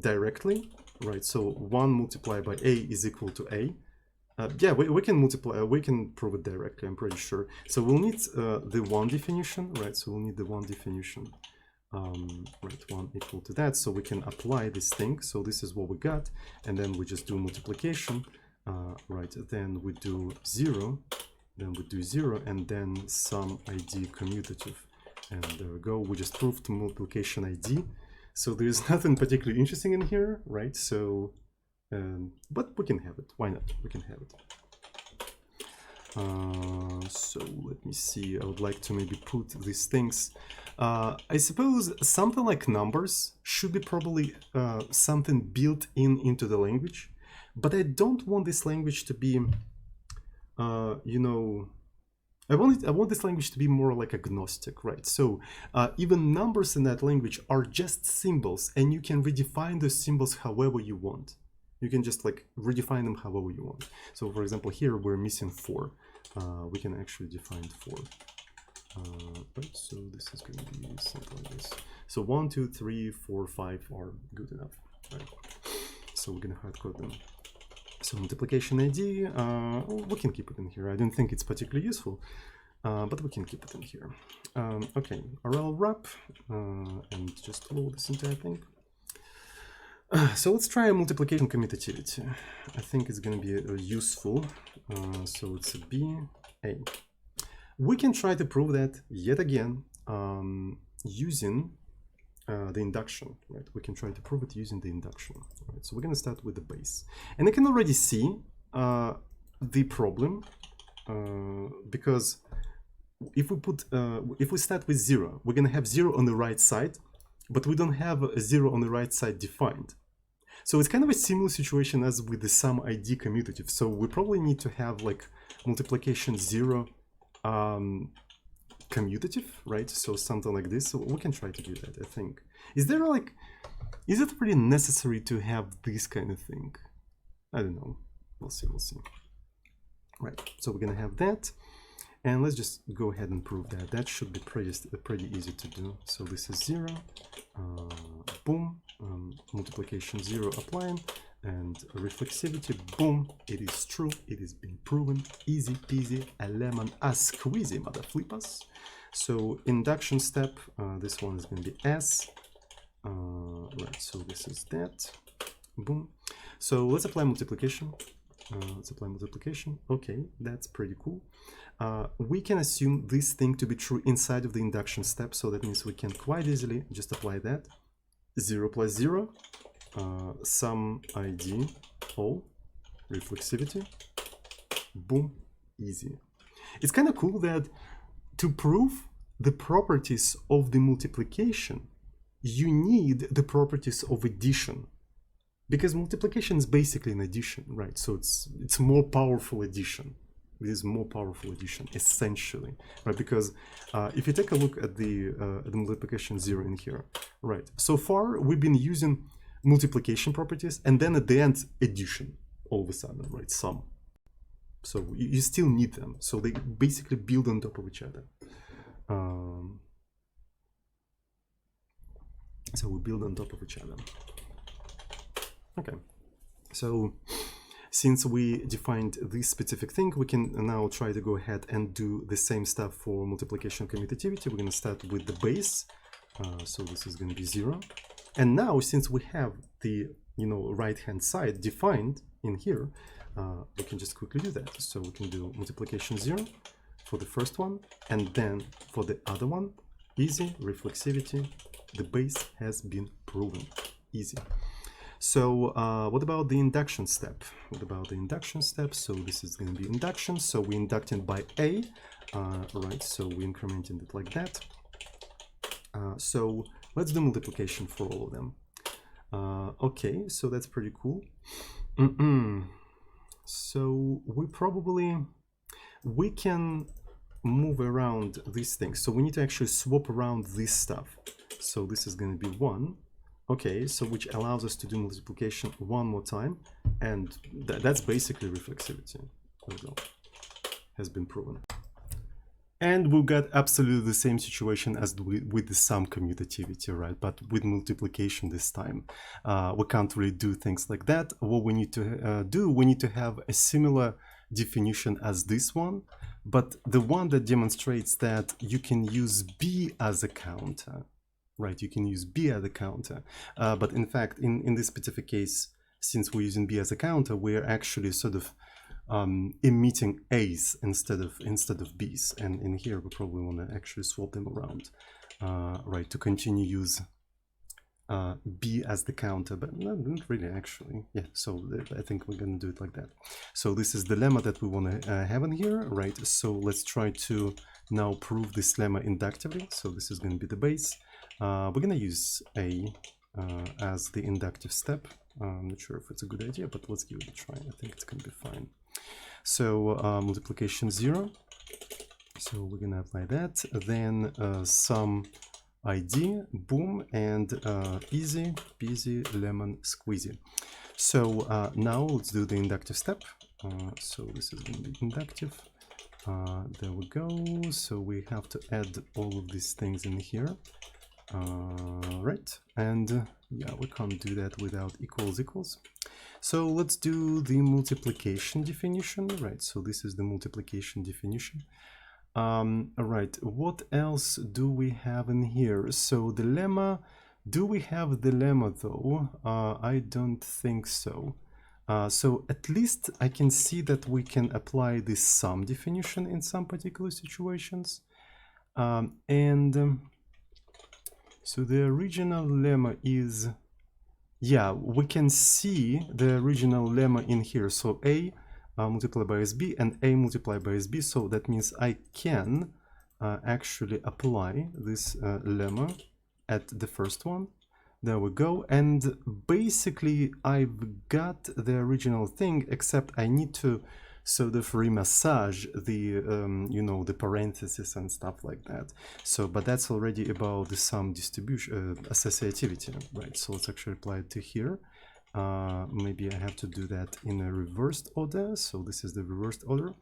directly, right? So 1 multiplied by a is equal to a. Yeah, we can multiply. We can prove it directly. I'm pretty sure. So we'll need the 1 definition, right? So we'll need the 1 definition. Right, 1 equal to that, so we can apply this thing. So this is what we got, and then we just do multiplication, right? Then we do 0, then we do 0, and then sum ID commutative, and there we go. We just proved multiplication ID. So there's nothing particularly interesting in here, right? So, but we can have it. Why not? We can have it. So let me see, I would like to maybe put these things. I suppose something like numbers should be probably something built into the language, but I don't want this language to be, you know, I want this language to be more like agnostic, right? So even numbers in that language are just symbols, and you can redefine those symbols however you want. You can just like redefine them however you want. So for example, here we're missing 4. We can actually define 4. Right, so this is going to be something like this. So 1, 2, 3, 4, 5 are good enough, right? So we're going to hard code them. So multiplication ID, we can keep it in here. I don't think it's particularly useful, but we can keep it in here. Okay, RL wrap, and just load this entire thing. So let's try a multiplication commutativity. I think it's going to be useful. So it's a B, A. We can try to prove that yet again using the induction, right? We can try to prove it using the induction. Right? So we're going to start with the base. And I can already see the problem because if we start with 0, we're going to have 0 on the right side, but we don't have a 0 on the right side defined. So it's kind of a similar situation as with the sum ID commutative. So we probably need to have like multiplication 0 commutative, right? So something like this. So we can try to do that, I think. Is it really necessary to have this kind of thing? I don't know. We'll see. Right. So we're gonna have that, and let's just go ahead and prove that. That should be pretty easy to do. So this is 0. Boom. Multiplication 0 applying, and reflexivity, boom, it is true, it is being proven, easy peasy, a lemon a squeezy, mother flippers. So induction step, this one is going to be S, right, so this is that, boom. So let's apply multiplication, okay, that's pretty cool. We can assume this thing to be true inside of the induction step, so that means we can quite easily just apply that. 0 plus 0, sum ID, all, reflexivity, boom, easy. It's kind of cool that to prove the properties of the multiplication, you need the properties of addition. Because multiplication is basically an addition, right? So it's more powerful addition. It is more powerful addition, essentially, right? Because if you take a look at the multiplication 0 in here, right? So far, we've been using multiplication properties, and then at the end, addition, all of a sudden, right? Sum. So you still need them. So they basically build on top of each other. So we build on top of each other. Okay. So since we defined this specific thing, we can now try to go ahead and do the same stuff for multiplication commutativity. We're going to start with the base. So this is going to be 0. And now, since we have the right-hand side defined in here, we can just quickly do that. So we can do multiplication 0 for the first one, and then for the other one, easy, reflexivity, the base has been proven, easy. So what about the induction step? So this is going to be induction. So we inducting by A, right? So we incrementing it like that. So let's do multiplication for all of them. Okay, so that's pretty cool. So we can move around these things. So we need to actually swap around this stuff. So this is going to be 1. Okay, so which allows us to do multiplication one more time, and that's basically reflexivity. There we go. Has been proven. And we've got absolutely the same situation as with the sum commutativity, right? But with multiplication this time. We can't really do things like that. What we need to do, we need to have a similar definition as this one, but the one that demonstrates that you can use B as a counter. Right, you can use B as a counter, but in fact, in this specific case, since we're using B as a counter, we're actually sort of emitting A's instead of B's, and in here we probably want to actually swap them around, right, to continue use b as the counter, but no, not really actually. Yeah, so I think we're gonna do it like that. So this is the lemma that we want to have in here, right? So let's try to now prove this lemma inductively. So this is going to be the base. We're going to use a as the inductive step. I'm not sure if it's a good idea, but let's give it a try. I think it's going to be fine. So multiplication 0. So we're going to apply that. Then sum ID, boom, and easy peasy lemon squeezy. So now let's do the inductive step. So this is going to be inductive. There we go. So we have to add all of these things in here. Right, and yeah, we can't do that without equals. So let's do the multiplication definition. Right, so this is the multiplication definition. All right, what else do we have in here? So the lemma, do we have the lemma though? I don't think so. So at least I can see that we can apply this sum definition in some particular situations. So the original lemma is, yeah, we can see the original lemma in here. So a multiplied by SB and a multiplied by SB. So that means I can actually apply this lemma at the first one. There we go. And basically I've got the original thing, except I need to sort of remassage the, you know, the parentheses and stuff like that. So, but that's already about the sum distribution, associativity, right? So let's actually apply it to here. Maybe I have to do that in a reversed order. So this is the reversed order.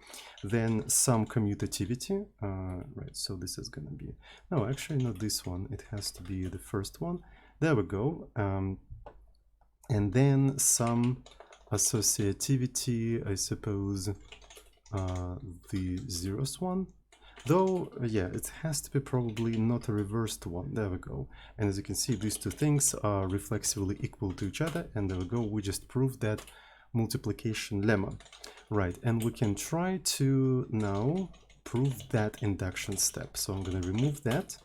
Then some commutativity, right? So this is going to be, no, actually not this one. It has to be the first one. There we go. And then some associativity, I suppose, the zeroth one. Though, yeah, it has to be probably not a reversed one. There we go. And as you can see, these two things are reflexively equal to each other. And there we go. We just proved that multiplication lemma. Right. And we can try to now prove that induction step. So I'm going to remove that.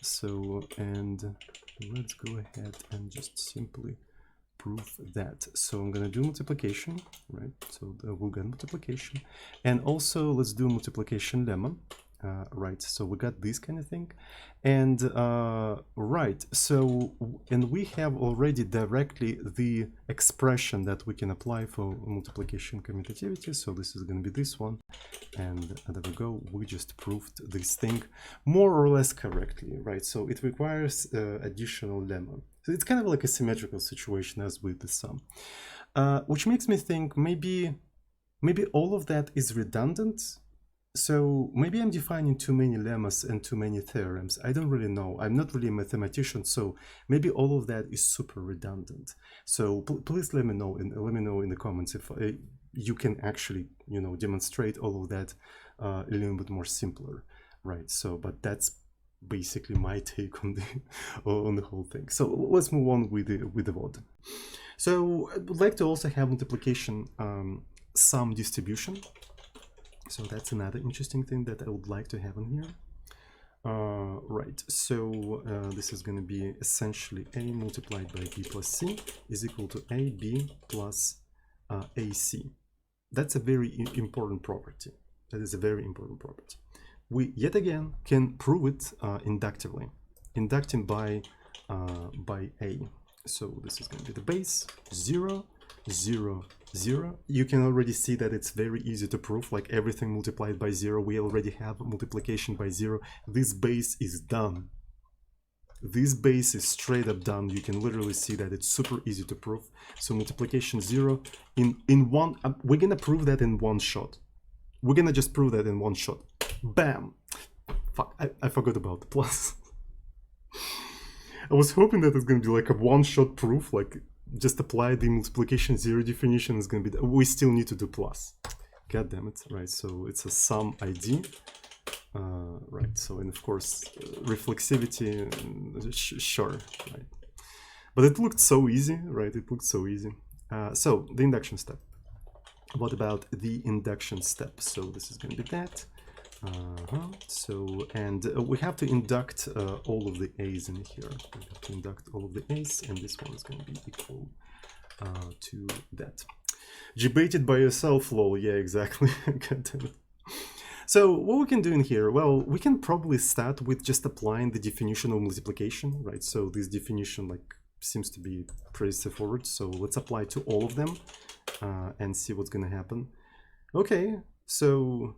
So, and let's go ahead and just simply prove that. So I'm going to do multiplication, right? So we'll get multiplication. And also let's do multiplication lemma. Right, so we got this kind of thing. And right, so, and we have already directly the expression that we can apply for multiplication commutativity. So this is going to be this one. And there we go. We just proved this thing more or less correctly, right? So it requires additional lemma. So it's kind of like a symmetrical situation as with the sum, which makes me think maybe all of that is redundant. So maybe I'm defining too many lemmas and too many theorems. I don't really know. I'm not really a mathematician, so maybe all of that is super redundant. So please let me know in the comments if you can actually, you know, demonstrate all of that a little bit more simpler, right? So, but that's basically my take on the whole thing. So let's move on with the VOD. So I would like to also have multiplication sum distribution. So that's another interesting thing that I would like to have in here. Right, so this is going to be essentially a multiplied by b plus c is equal to ab plus ac. That's a very important property. That is a very important property. We yet again can prove it inductively, inducting by a. So this is going to be the base 0, 0, 0. You can already see that it's very easy to prove, like everything multiplied by 0. We already have multiplication by 0. This base is done. This base is straight up done. You can literally see that it's super easy to prove. So multiplication 0 in one, we're gonna prove that in one shot. We're gonna just prove that in one shot. Bam! Fuck, I forgot about the plus. I was hoping that it's gonna be like a one-shot proof, like just apply the multiplication 0 definition. Is going to be, we still need to do plus. God damn it, right? So it's a sum ID, right? So, and of course, reflexivity, sure, right? But it looked so easy, right? It looked so easy. So the induction step. What about the induction step? So this is going to be that. So, and we have to induct all of the a's in here. We have to induct all of the a's, and this one is going to be equal to that. Debated by yourself, lol. Yeah, exactly. So what we can do in here, well, we can probably start with just applying the definition of multiplication, right? So this definition like seems to be pretty straightforward. So let's apply to all of them and see what's going to happen. Okay, so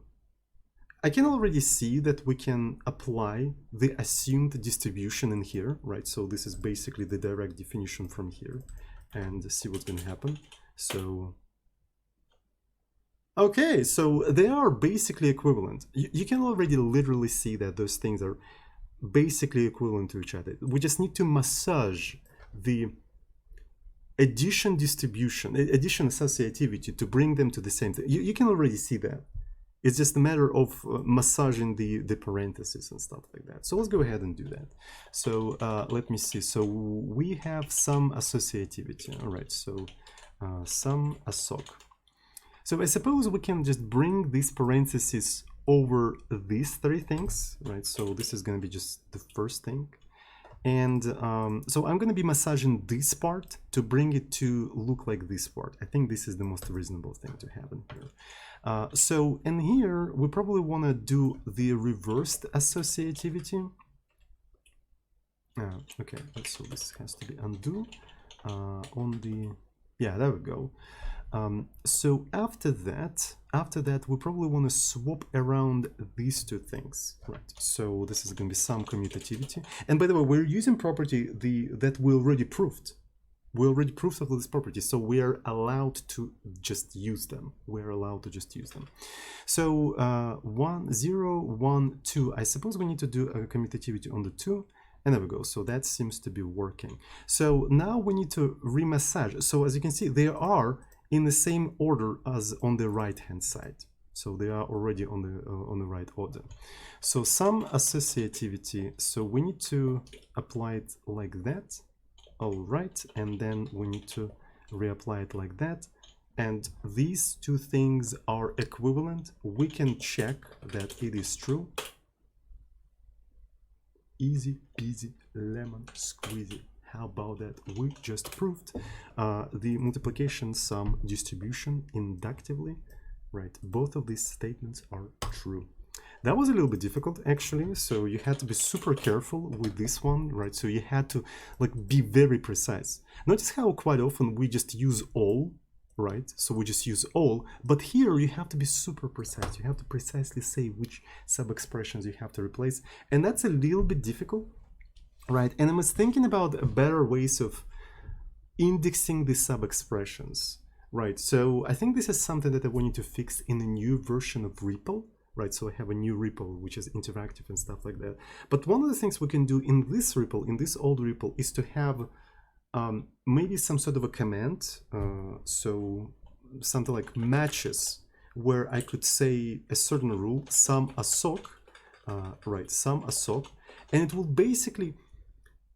I can already see that we can apply the assumed distribution in here, right? So this is basically the direct definition from here, and see what's going to happen. So, okay, so they are basically equivalent. You can already literally see that those things are basically equivalent to each other. We just need to massage the addition distribution, addition associativity to bring them to the same thing. You can already see that. It's just a matter of massaging the parentheses and stuff like that. So let's go ahead and do that. So let me see. So we have some associativity. All right, so some assoc. So I suppose we can just bring these parentheses over these three things, right? So this is going to be just the first thing. And so I'm going to be massaging this part to bring it to look like this part. I think this is the most reasonable thing to have in here. So in here, we probably want to do the reversed associativity. Okay, so this has to be undo on the, yeah, there we go. So after that, we probably want to swap around these two things, right? So this is going to be some commutativity. And by the way, we're using property that we already proved. We already proved of this property, so we are allowed to just use them. We're allowed to just use them. So 1, 0, 1, 2. I suppose we need to do a commutativity on the 2. And there we go. So that seems to be working. So now we need to remassage. So as you can see, they are in the same order as on the right-hand side. So they are already on the right order. So some associativity. So we need to apply it like that. All right, and then we need to reapply it like that. And these two things are equivalent. We can check that it is true. Easy peasy lemon squeezy. How about that? We just proved the multiplication sum distribution inductively, right? Both of these statements are true. That was a little bit difficult, actually, so you had to be super careful with this one, right? So you had to like be very precise. Notice how quite often we just use all, right? So we just use all, but here you have to be super precise. You have to precisely say which sub-expressions you have to replace, and that's a little bit difficult, right? And I was thinking about better ways of indexing the sub-expressions, right? So I think this is something that I want to fix in a new version of REPL. Right, so I have a new REPL which is interactive and stuff like that. But one of the things we can do in this REPL, in this old REPL, is to have maybe some sort of a command, so something like matches, where I could say a certain rule, sum assoc, right, sum assoc, and it will basically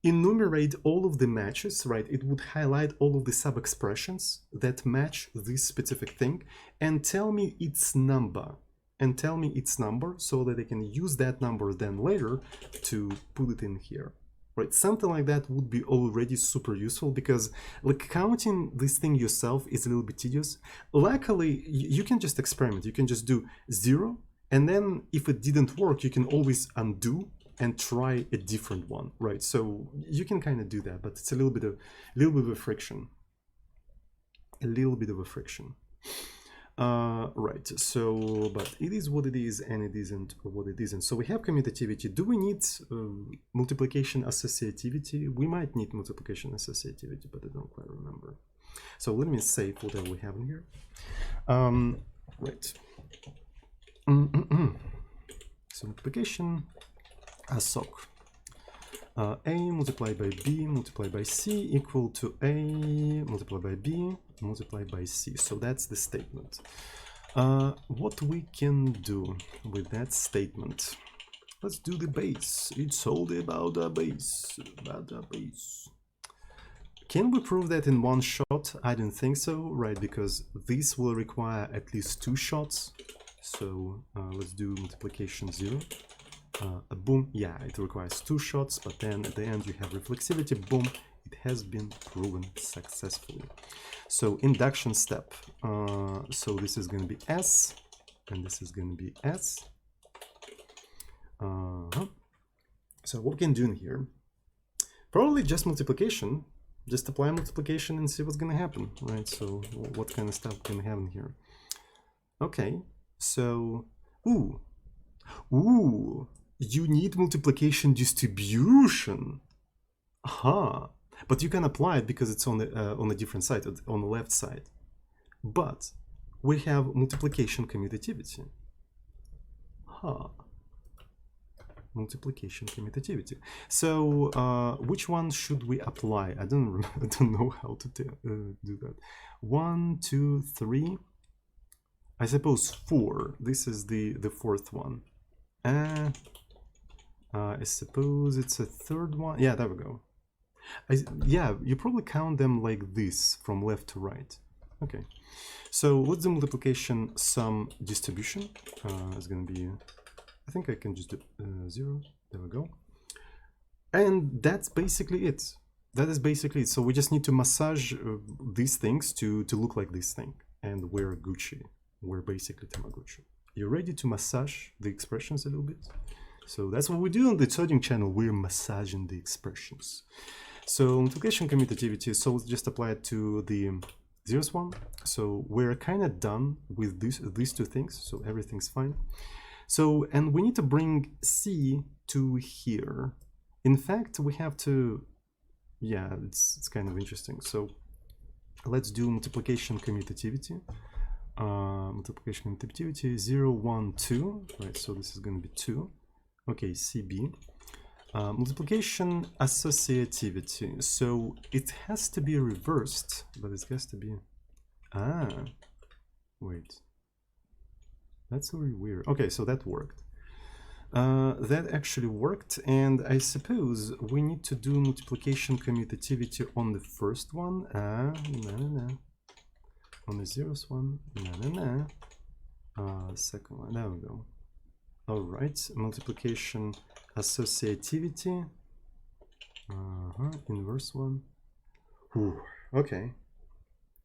enumerate all of the matches, right? It would highlight all of the sub-expressions that match this specific thing and tell me its number. So that I can use that number then later to put it in here, right? Something like that would be already super useful, because like counting this thing yourself is a little bit tedious. Luckily, you can just experiment. You can just do 0, and then if it didn't work, you can always undo and try a different one, right? So you can kind of do that, but it's a little bit of a friction. Right, so, but it is what it is, and it isn't what it isn't. So we have commutativity. Do we need multiplication associativity? We might need multiplication associativity, but I don't quite remember. So let me save whatever we have in here. Right. So multiplication assoc. A multiplied by B multiplied by C equal to A multiplied by B multiplied by C. So that's the statement. What we can do with that statement? Let's do the base. It's all about the base. Can we prove that in one shot? I don't think so, right? Because this will require at least 2 shots. So let's do multiplication 0. Boom, yeah, it requires 2 shots, but then at the end you have reflexivity, boom, it has been proven successfully. So induction step, so this is going to be S, and this is going to be S. So what we can do in here, probably just multiplication, just apply multiplication and see what's going to happen, right? So what kind of stuff can we have in here? Okay, so, ooh, you need multiplication distribution. Aha, but you can apply it because it's on a different side, on the left side. But we have multiplication commutativity. Huh. Multiplication commutativity. So which one should we apply? I don't know how to do that. 1, 2, 3. I suppose 4. This is the fourth one. I suppose it's a third one. Yeah, there we go. Yeah, you probably count them like this from left to right. Okay, so what's the multiplication sum distribution? It's going to be, I think I can just do 0. There we go. And that's basically it. That is basically it. So we just need to massage these things to look like this thing. And we're Gucci. We're basically Tamaguchi. You're ready to massage the expressions a little bit? So that's what we do on the Reordering channel. We're massaging the expressions. So multiplication commutativity, so let's just apply it to the 0th one. So we're kind of done with these two things. So everything's fine. So, and we need to bring C to here. In fact, we have to, yeah, it's kind of interesting. So let's do multiplication commutativity. Multiplication commutativity 0, 1, 2, right? So this is going to be 2. Okay, CB. Multiplication associativity. So it has to be reversed, but it has to be. Wait. That's very weird. Okay, so that worked. That actually worked, and I suppose we need to do multiplication commutativity on the first one. No. On the 0th one, no. Second one, there we go. All right, multiplication associativity. Inverse one. Whew. Okay,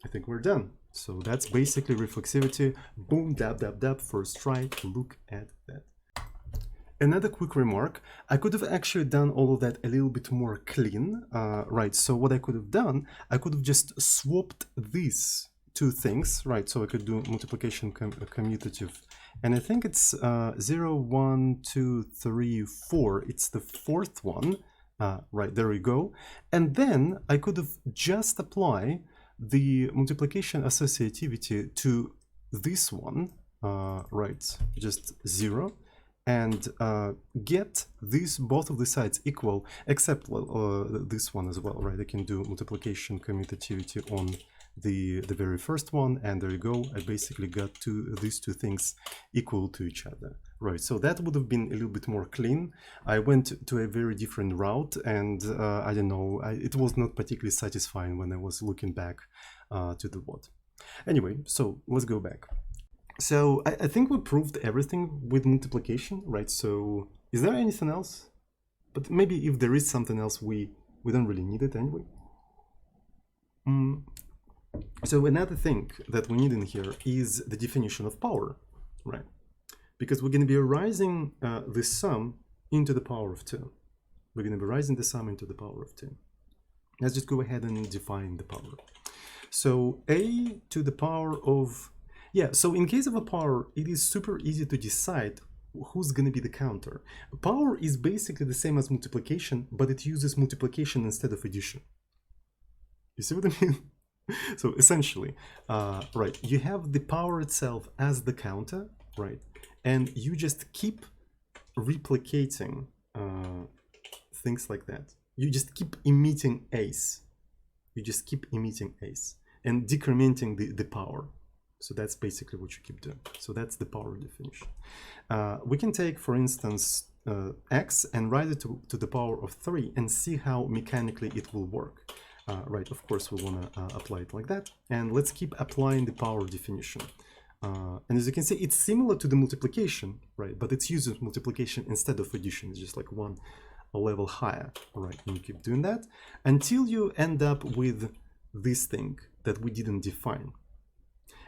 I think we're done. So that's basically reflexivity. Boom, dab, dab, dab. First try. Look at that. Another quick remark, I could have actually done all of that a little bit more clean, right? So what I could have done, I could have just swapped these two things, right? So I could do multiplication commutative, and I think it's 0, 1, 2, 3, 4. It's the fourth one, right? There we go. And then I could have just apply the multiplication associativity to this one, right? Just 0. And get both of the sides equal, except this one as well, right? I can do multiplication commutativity on the very first one, and there you go. I basically got these two things equal to each other, right? So that would have been a little bit more clean. I went to a very different route, and I don't know, it was not particularly satisfying when I was looking back to the what. Anyway, so let's go back. So I think we proved everything with multiplication, right? So is there anything else? But maybe if there is something else, we don't really need it anyway. So another thing that we need in here is the definition of power, right? Because we're going to be raising the sum into the power of 2. We're going to be raising the sum into the power of 2. Let's just go ahead and define the power. So a to the power of, yeah, so in case of a power, it is super easy to decide who's going to be the counter. Power is basically the same as multiplication, but it uses multiplication instead of addition. You see what I mean? So essentially, right, you have the power itself as the counter, right? And you just keep replicating things like that. You just keep emitting ace. You just keep emitting ace and decrementing the power. So that's basically what you keep doing. So that's the power definition. We can take, for instance, x and write it to the power of 3 and see how mechanically it will work. Right, of course, we want to apply it like that. And let's keep applying the power definition. And as you can see, it's similar to the multiplication, right? But it uses multiplication instead of addition. It's just like one level higher, right? And you keep doing that until you end up with this thing that we didn't define.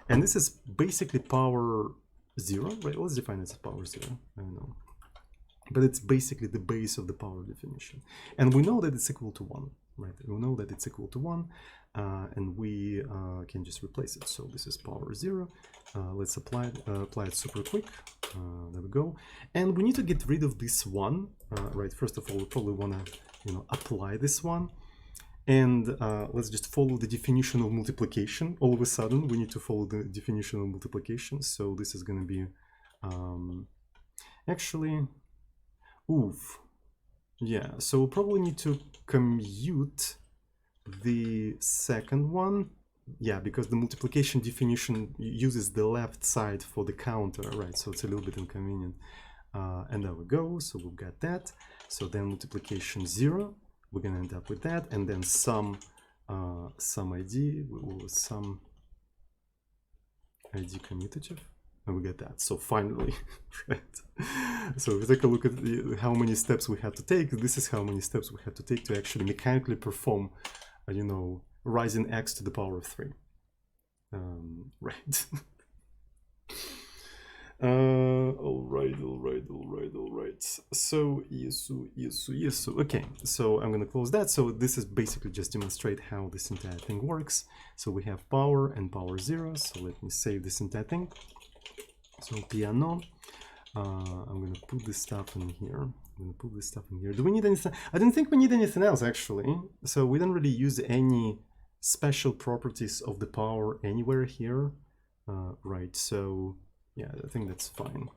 And this is basically power 0, right? Let's define it as power 0. I don't know. But it's basically the base of the power definition. And we know that it's equal to 1, right? We know that it's equal to 1, and we can just replace it. So this is power 0. Let's apply it super quick. There we go. And we need to get rid of this 1, right? First of all, we probably want to, apply this 1. And let's just follow the definition of multiplication. All of a sudden, we need to follow the definition of multiplication. So this is going to be actually, oof. Yeah, so we'll probably need to commute the second one. Yeah, because the multiplication definition uses the left side for the counter, right? So it's a little bit inconvenient. And there we go. So we've got that. So then multiplication 0. We're going to end up with that, and then sum ID, sum ID commutative, and we get that. So finally, right? So if we take a look at how many steps we had to take, this is how many steps we had to take to actually mechanically perform, rising x to the power of 3. Right. All right. So yes. Okay, so I'm gonna close that. So this is basically just demonstrate how this entire thing works. So we have power and power 0. So let me save this entire thing. So Peano. I'm gonna put this stuff in here. Do we need anything? I don't think we need anything else actually. So we don't really use any special properties of the power anywhere here, right? So yeah, I think that's fine.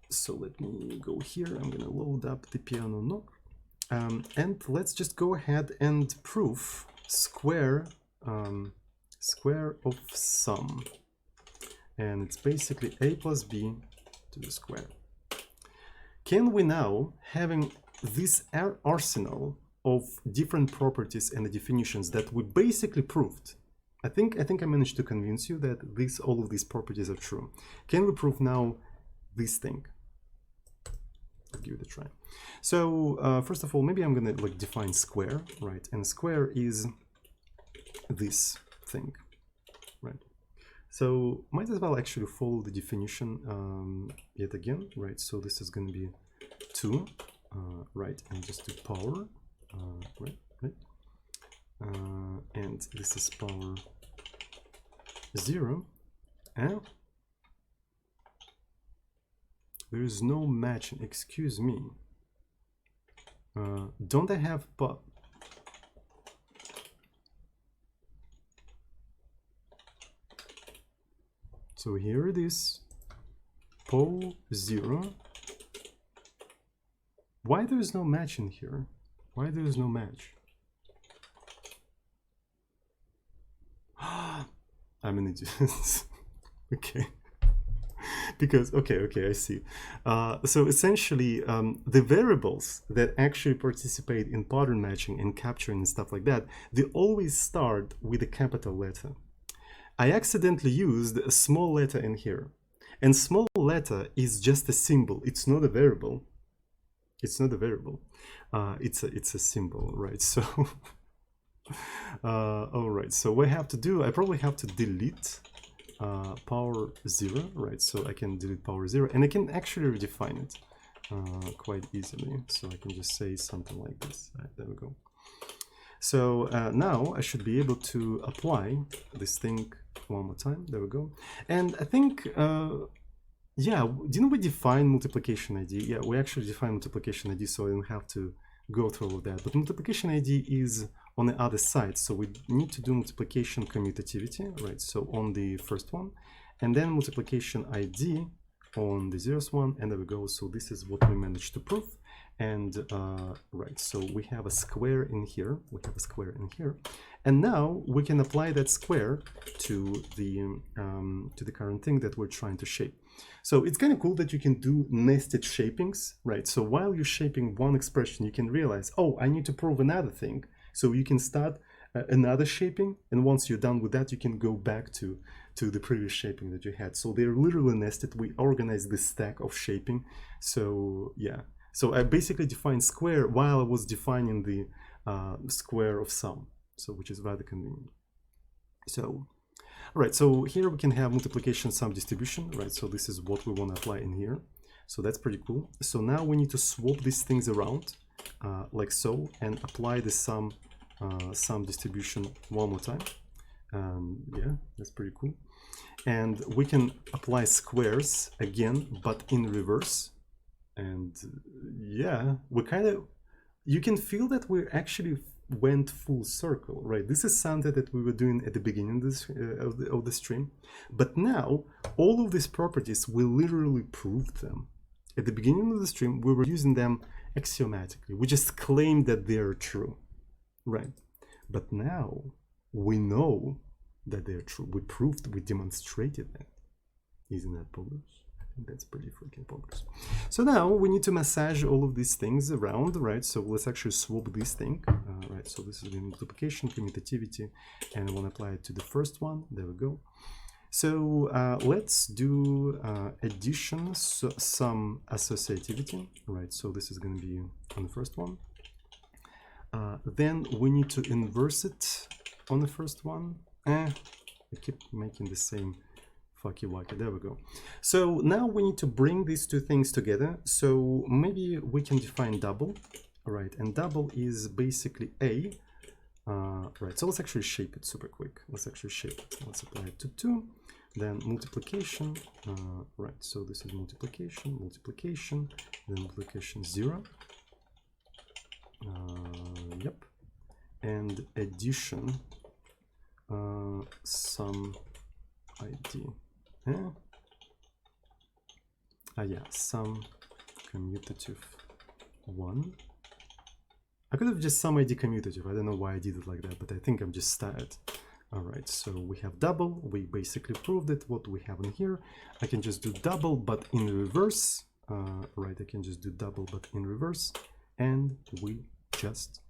So let me go here. I'm going to load up the Peano Knok. And let's just go ahead and prove square of sum. And it's basically a plus b to the square. Can we now, having this arsenal of different properties and the definitions that we basically proved, I think I managed to convince you that all of these properties are true. Can we prove now this thing? I'll give it a try. So first of all, maybe I'm gonna define square, right? And square is this thing, right? So might as well actually follow the definition yet again, right? So this is gonna be 2, right? And just do power, right? And this is power 0, and there is no matching. Excuse me. Don't I have so here it is, pole 0. Why there is no match in here? Why there is no match? I'm an idiot. Okay. Because, okay, I see. So essentially, the variables that actually participate in pattern matching and capturing and stuff like that, they always start with a capital letter. I accidentally used a small letter in here. And small letter is just a symbol. It's not a variable. It's not a variable. It's a symbol, right? So... all right, so what I have to do, I probably have to delete power 0, right? So I can delete power 0, and I can actually redefine it quite easily. So I can just say something like this. Right, there we go. So now I should be able to apply this thing one more time. There we go. And I think, yeah, didn't we define multiplication ID? Yeah, we actually define multiplication ID, so I don't have to go through all of that. But multiplication ID is on the other side, so we need to do multiplication commutativity, right? So on the first one, and then multiplication ID on the 0th one, and there we go. So this is what we managed to prove. And right, so we have a square in here. And now we can apply that square to the current thing that we're trying to shape. So it's kind of cool that you can do nested shapings, right? So while you're shaping one expression, you can realize, oh, I need to prove another thing. So you can start another shaping, and once you're done with that, you can go back to to the previous shaping that you had. So they're literally nested. We organized this stack of shaping. So yeah, so I basically defined square while I was defining the square of sum, so which is rather convenient. So all right, so here we can have multiplication sum distribution, right? So this is what we want to apply in here. So that's pretty cool. So now we need to swap these things around like so, and apply the sum distribution one more time. Yeah, that's pretty cool. And we can apply squares again, but in reverse. And yeah, we kind of, you can feel that we actually went full circle, right? This is something that we were doing at the beginning of this of the stream, but now all of these properties, we literally proved them. At the beginning of the stream, we were using them axiomatically. We just claimed that they are true, right? But now we know that they are true. We proved, we demonstrated that. Isn't that bogus? I think that's pretty freaking bogus. So now we need to massage all of these things around, right? So let's actually swap this thing, right? So this is the multiplication, commutativity, and I want to apply it to the first one. There we go. So let's do addition, so sum associativity, right? So this is going to be on the first one. Then we need to inverse it on the first one. I keep making the same fucky wacky. There we go. So now we need to bring these two things together. So maybe we can define double, right? And double is basically a. Right, so let's actually shape it super quick. Let's actually shape it. Let's apply it to 2. Then multiplication, right, so this is multiplication, multiplication, then multiplication 0. Yep. And addition, sum ID. Yeah, sum commutative 1. I could have just sum ID commutative. I don't know why I did it like that, but I think I'm just tired. All right, so we have double. We basically proved it. What we have in here, I can just do double, but in reverse. Right, I can just do double, but in reverse. And we just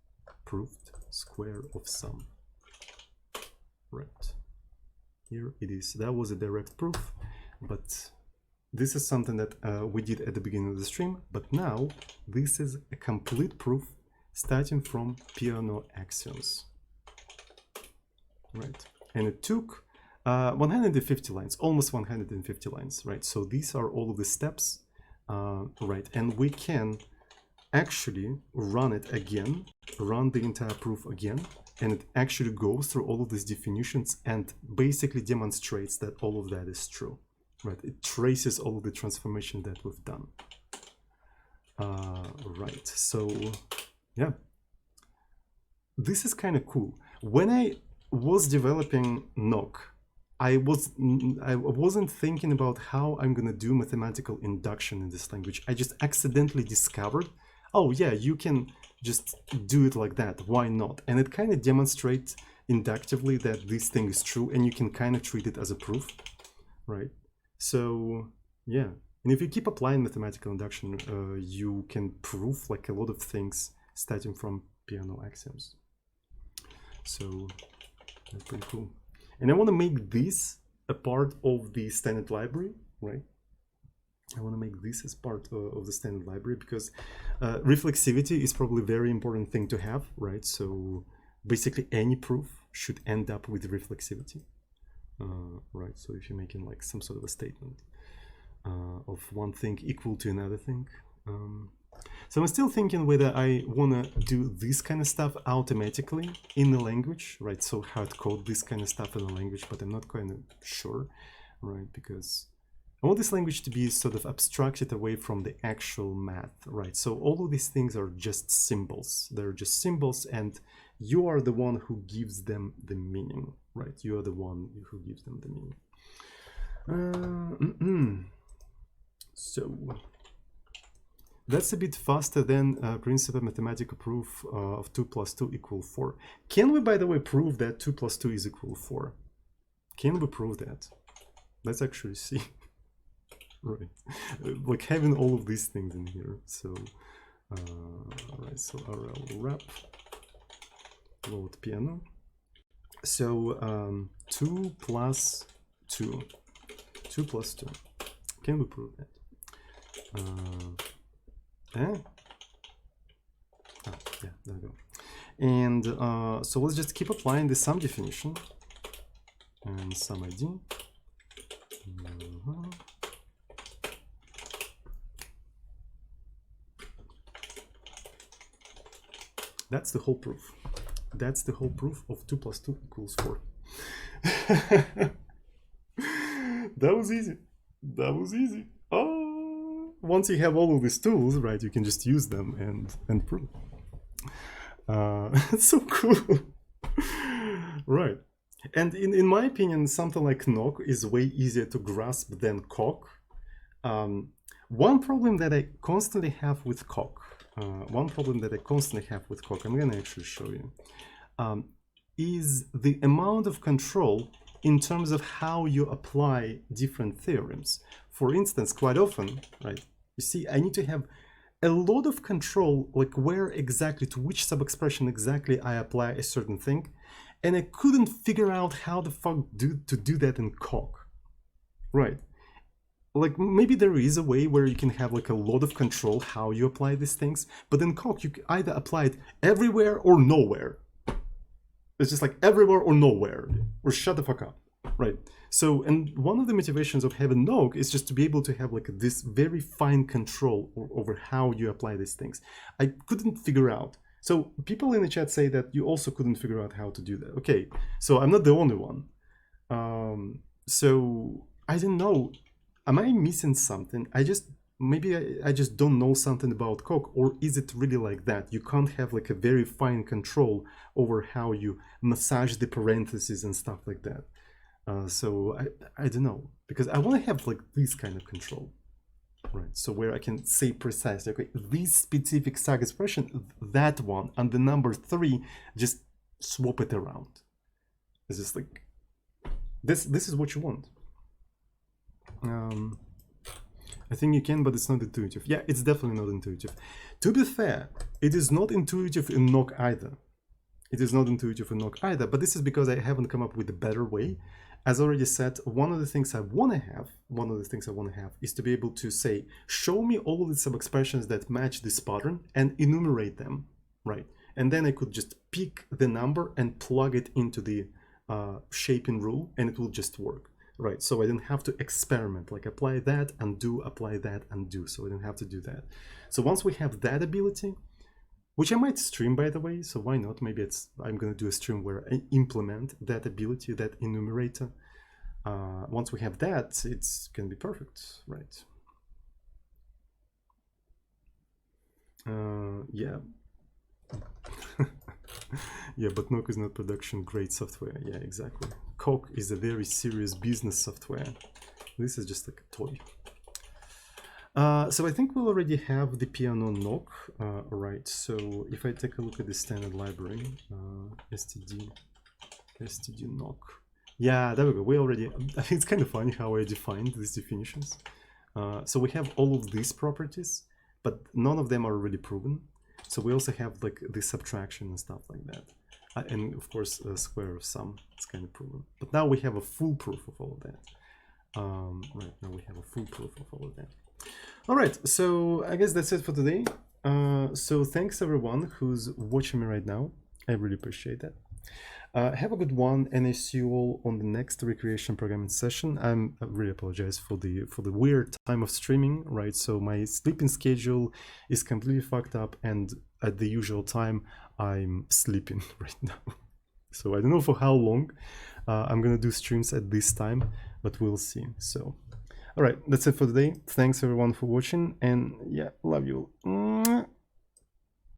proved square of sum. Right, here it is. That was a direct proof, but this is something that we did at the beginning of the stream. But now this is a complete proof starting from Peano axioms. Right, and it took 150 lines, almost 150 lines, right? So these are all of the steps, right? And we can actually run it again, run the entire proof again, and it actually goes through all of these definitions and basically demonstrates that all of that is true, right? It traces all of the transformation that we've done. Right, so yeah, this is kind of cool. When I was developing Knok, I wasn't thinking about how I'm gonna do mathematical induction in this language. I just accidentally discovered, oh yeah, you can just do it like that. Why not? And it kind of demonstrates inductively that this thing is true, and you can kind of treat it as a proof, right? So yeah, and if you keep applying mathematical induction, you can prove like a lot of things starting from Peano axioms. So that's pretty cool. And I want to make this a part of the standard library, right? I want to make this as part of the standard library because reflexivity is probably a very important thing to have, right? So basically any proof should end up with reflexivity, right? So if you're making like some sort of a statement of one thing equal to another thing. So I'm still thinking whether I want to do this kind of stuff automatically in the language, right? So hard code this kind of stuff in the language, but I'm not kind of sure, right? Because I want this language to be sort of abstracted away from the actual math, right? So all of these things are just symbols. They're just symbols, and you are the one who gives them the meaning, right? You are the one who gives them the meaning. So that's a bit faster than principal mathematical proof of 2 + 2 = 4. Can we, by the way, prove that 2 + 2 is equal to 4? Can we prove that? Let's actually see. Right, like having all of these things in here. So, right, so RL wrap load Peano. So 2 + 2. 2 plus 2. Can we prove that? Oh, yeah, there we go. And so let's just keep applying the sum definition and sum ID. That's the whole proof. That's the whole proof of 2 plus 2 equals 4. That was easy. That was easy. Oh, once you have all of these tools, right, you can just use them and prove. It's so cool. Right. And in my opinion, something like Knok is way easier to grasp than Coq. One problem that I constantly have with Coq, I'm going to actually show you, is the amount of control in terms of how you apply different theorems. For instance, quite often, right, you see, I need to have a lot of control, like where exactly, to which sub-expression exactly I apply a certain thing, and I couldn't figure out how the fuck to do that in Coq, right? Like maybe there is a way where you can have like a lot of control how you apply these things, but in Coq you either apply it everywhere or nowhere. It's just like everywhere or nowhere, or shut the fuck up, right? So, and one of the motivations of having Knok is just to be able to have like this very fine control over how you apply these things. I couldn't figure out. So people in the chat say that you also couldn't figure out how to do that. Okay, so I'm not the only one. So I don't know. Am I missing something? Maybe I just don't know something about Coq, or is it really like that? You can't have like a very fine control over how you massage the parentheses and stuff like that. So I don't know, because I want to have like this kind of control, right? So where I can say precisely, okay, this specific sag expression, that one, and the number 3, just swap it around. It's just like, this is what you want. I think you can, but it's not intuitive. Yeah, it's definitely not intuitive. To be fair, it is not intuitive in Knok either. It is not intuitive in Knok either, but this is because I haven't come up with a better way. As already said, one of the things I want to have is to be able to say, show me all of the sub-expressions that match this pattern and enumerate them, right? And then I could just pick the number and plug it into the shaping rule, and it will just work. Right, so I didn't have to experiment, like apply that, undo, apply that, undo. So I didn't have to do that. So once we have that ability, which I might stream, by the way, so why not? Maybe I'm going to do a stream where I implement that ability, that enumerator. Once we have that, it's going to be perfect, right? Yeah. Yeah, but Knok is not production grade software. Yeah, exactly. Coq is a very serious business software. This is just like a toy. So I think we'll already have the Peano Knok. Right, so if I take a look at the standard library, std Knok. Yeah, there we go. We already, it's kind of funny how I defined these definitions. So we have all of these properties, but none of them are really proven. So we also have like the subtraction and stuff like that. And of course, square of sum, it's kind of proven. But now we have a full proof of all of that. Right, now we have a full proof of all of that. All right, so I guess that's it for today. So thanks everyone who's watching me right now. I really appreciate that. Have a good one, and I see you all on the next recreation programming session. I really apologize for the weird time of streaming, right? So my sleeping schedule is completely fucked up, and at the usual time I'm sleeping right now. So I don't know for how long I'm gonna do streams at this time, but we'll see. So all right, that's it for today. Thanks everyone for watching, and yeah, love you all.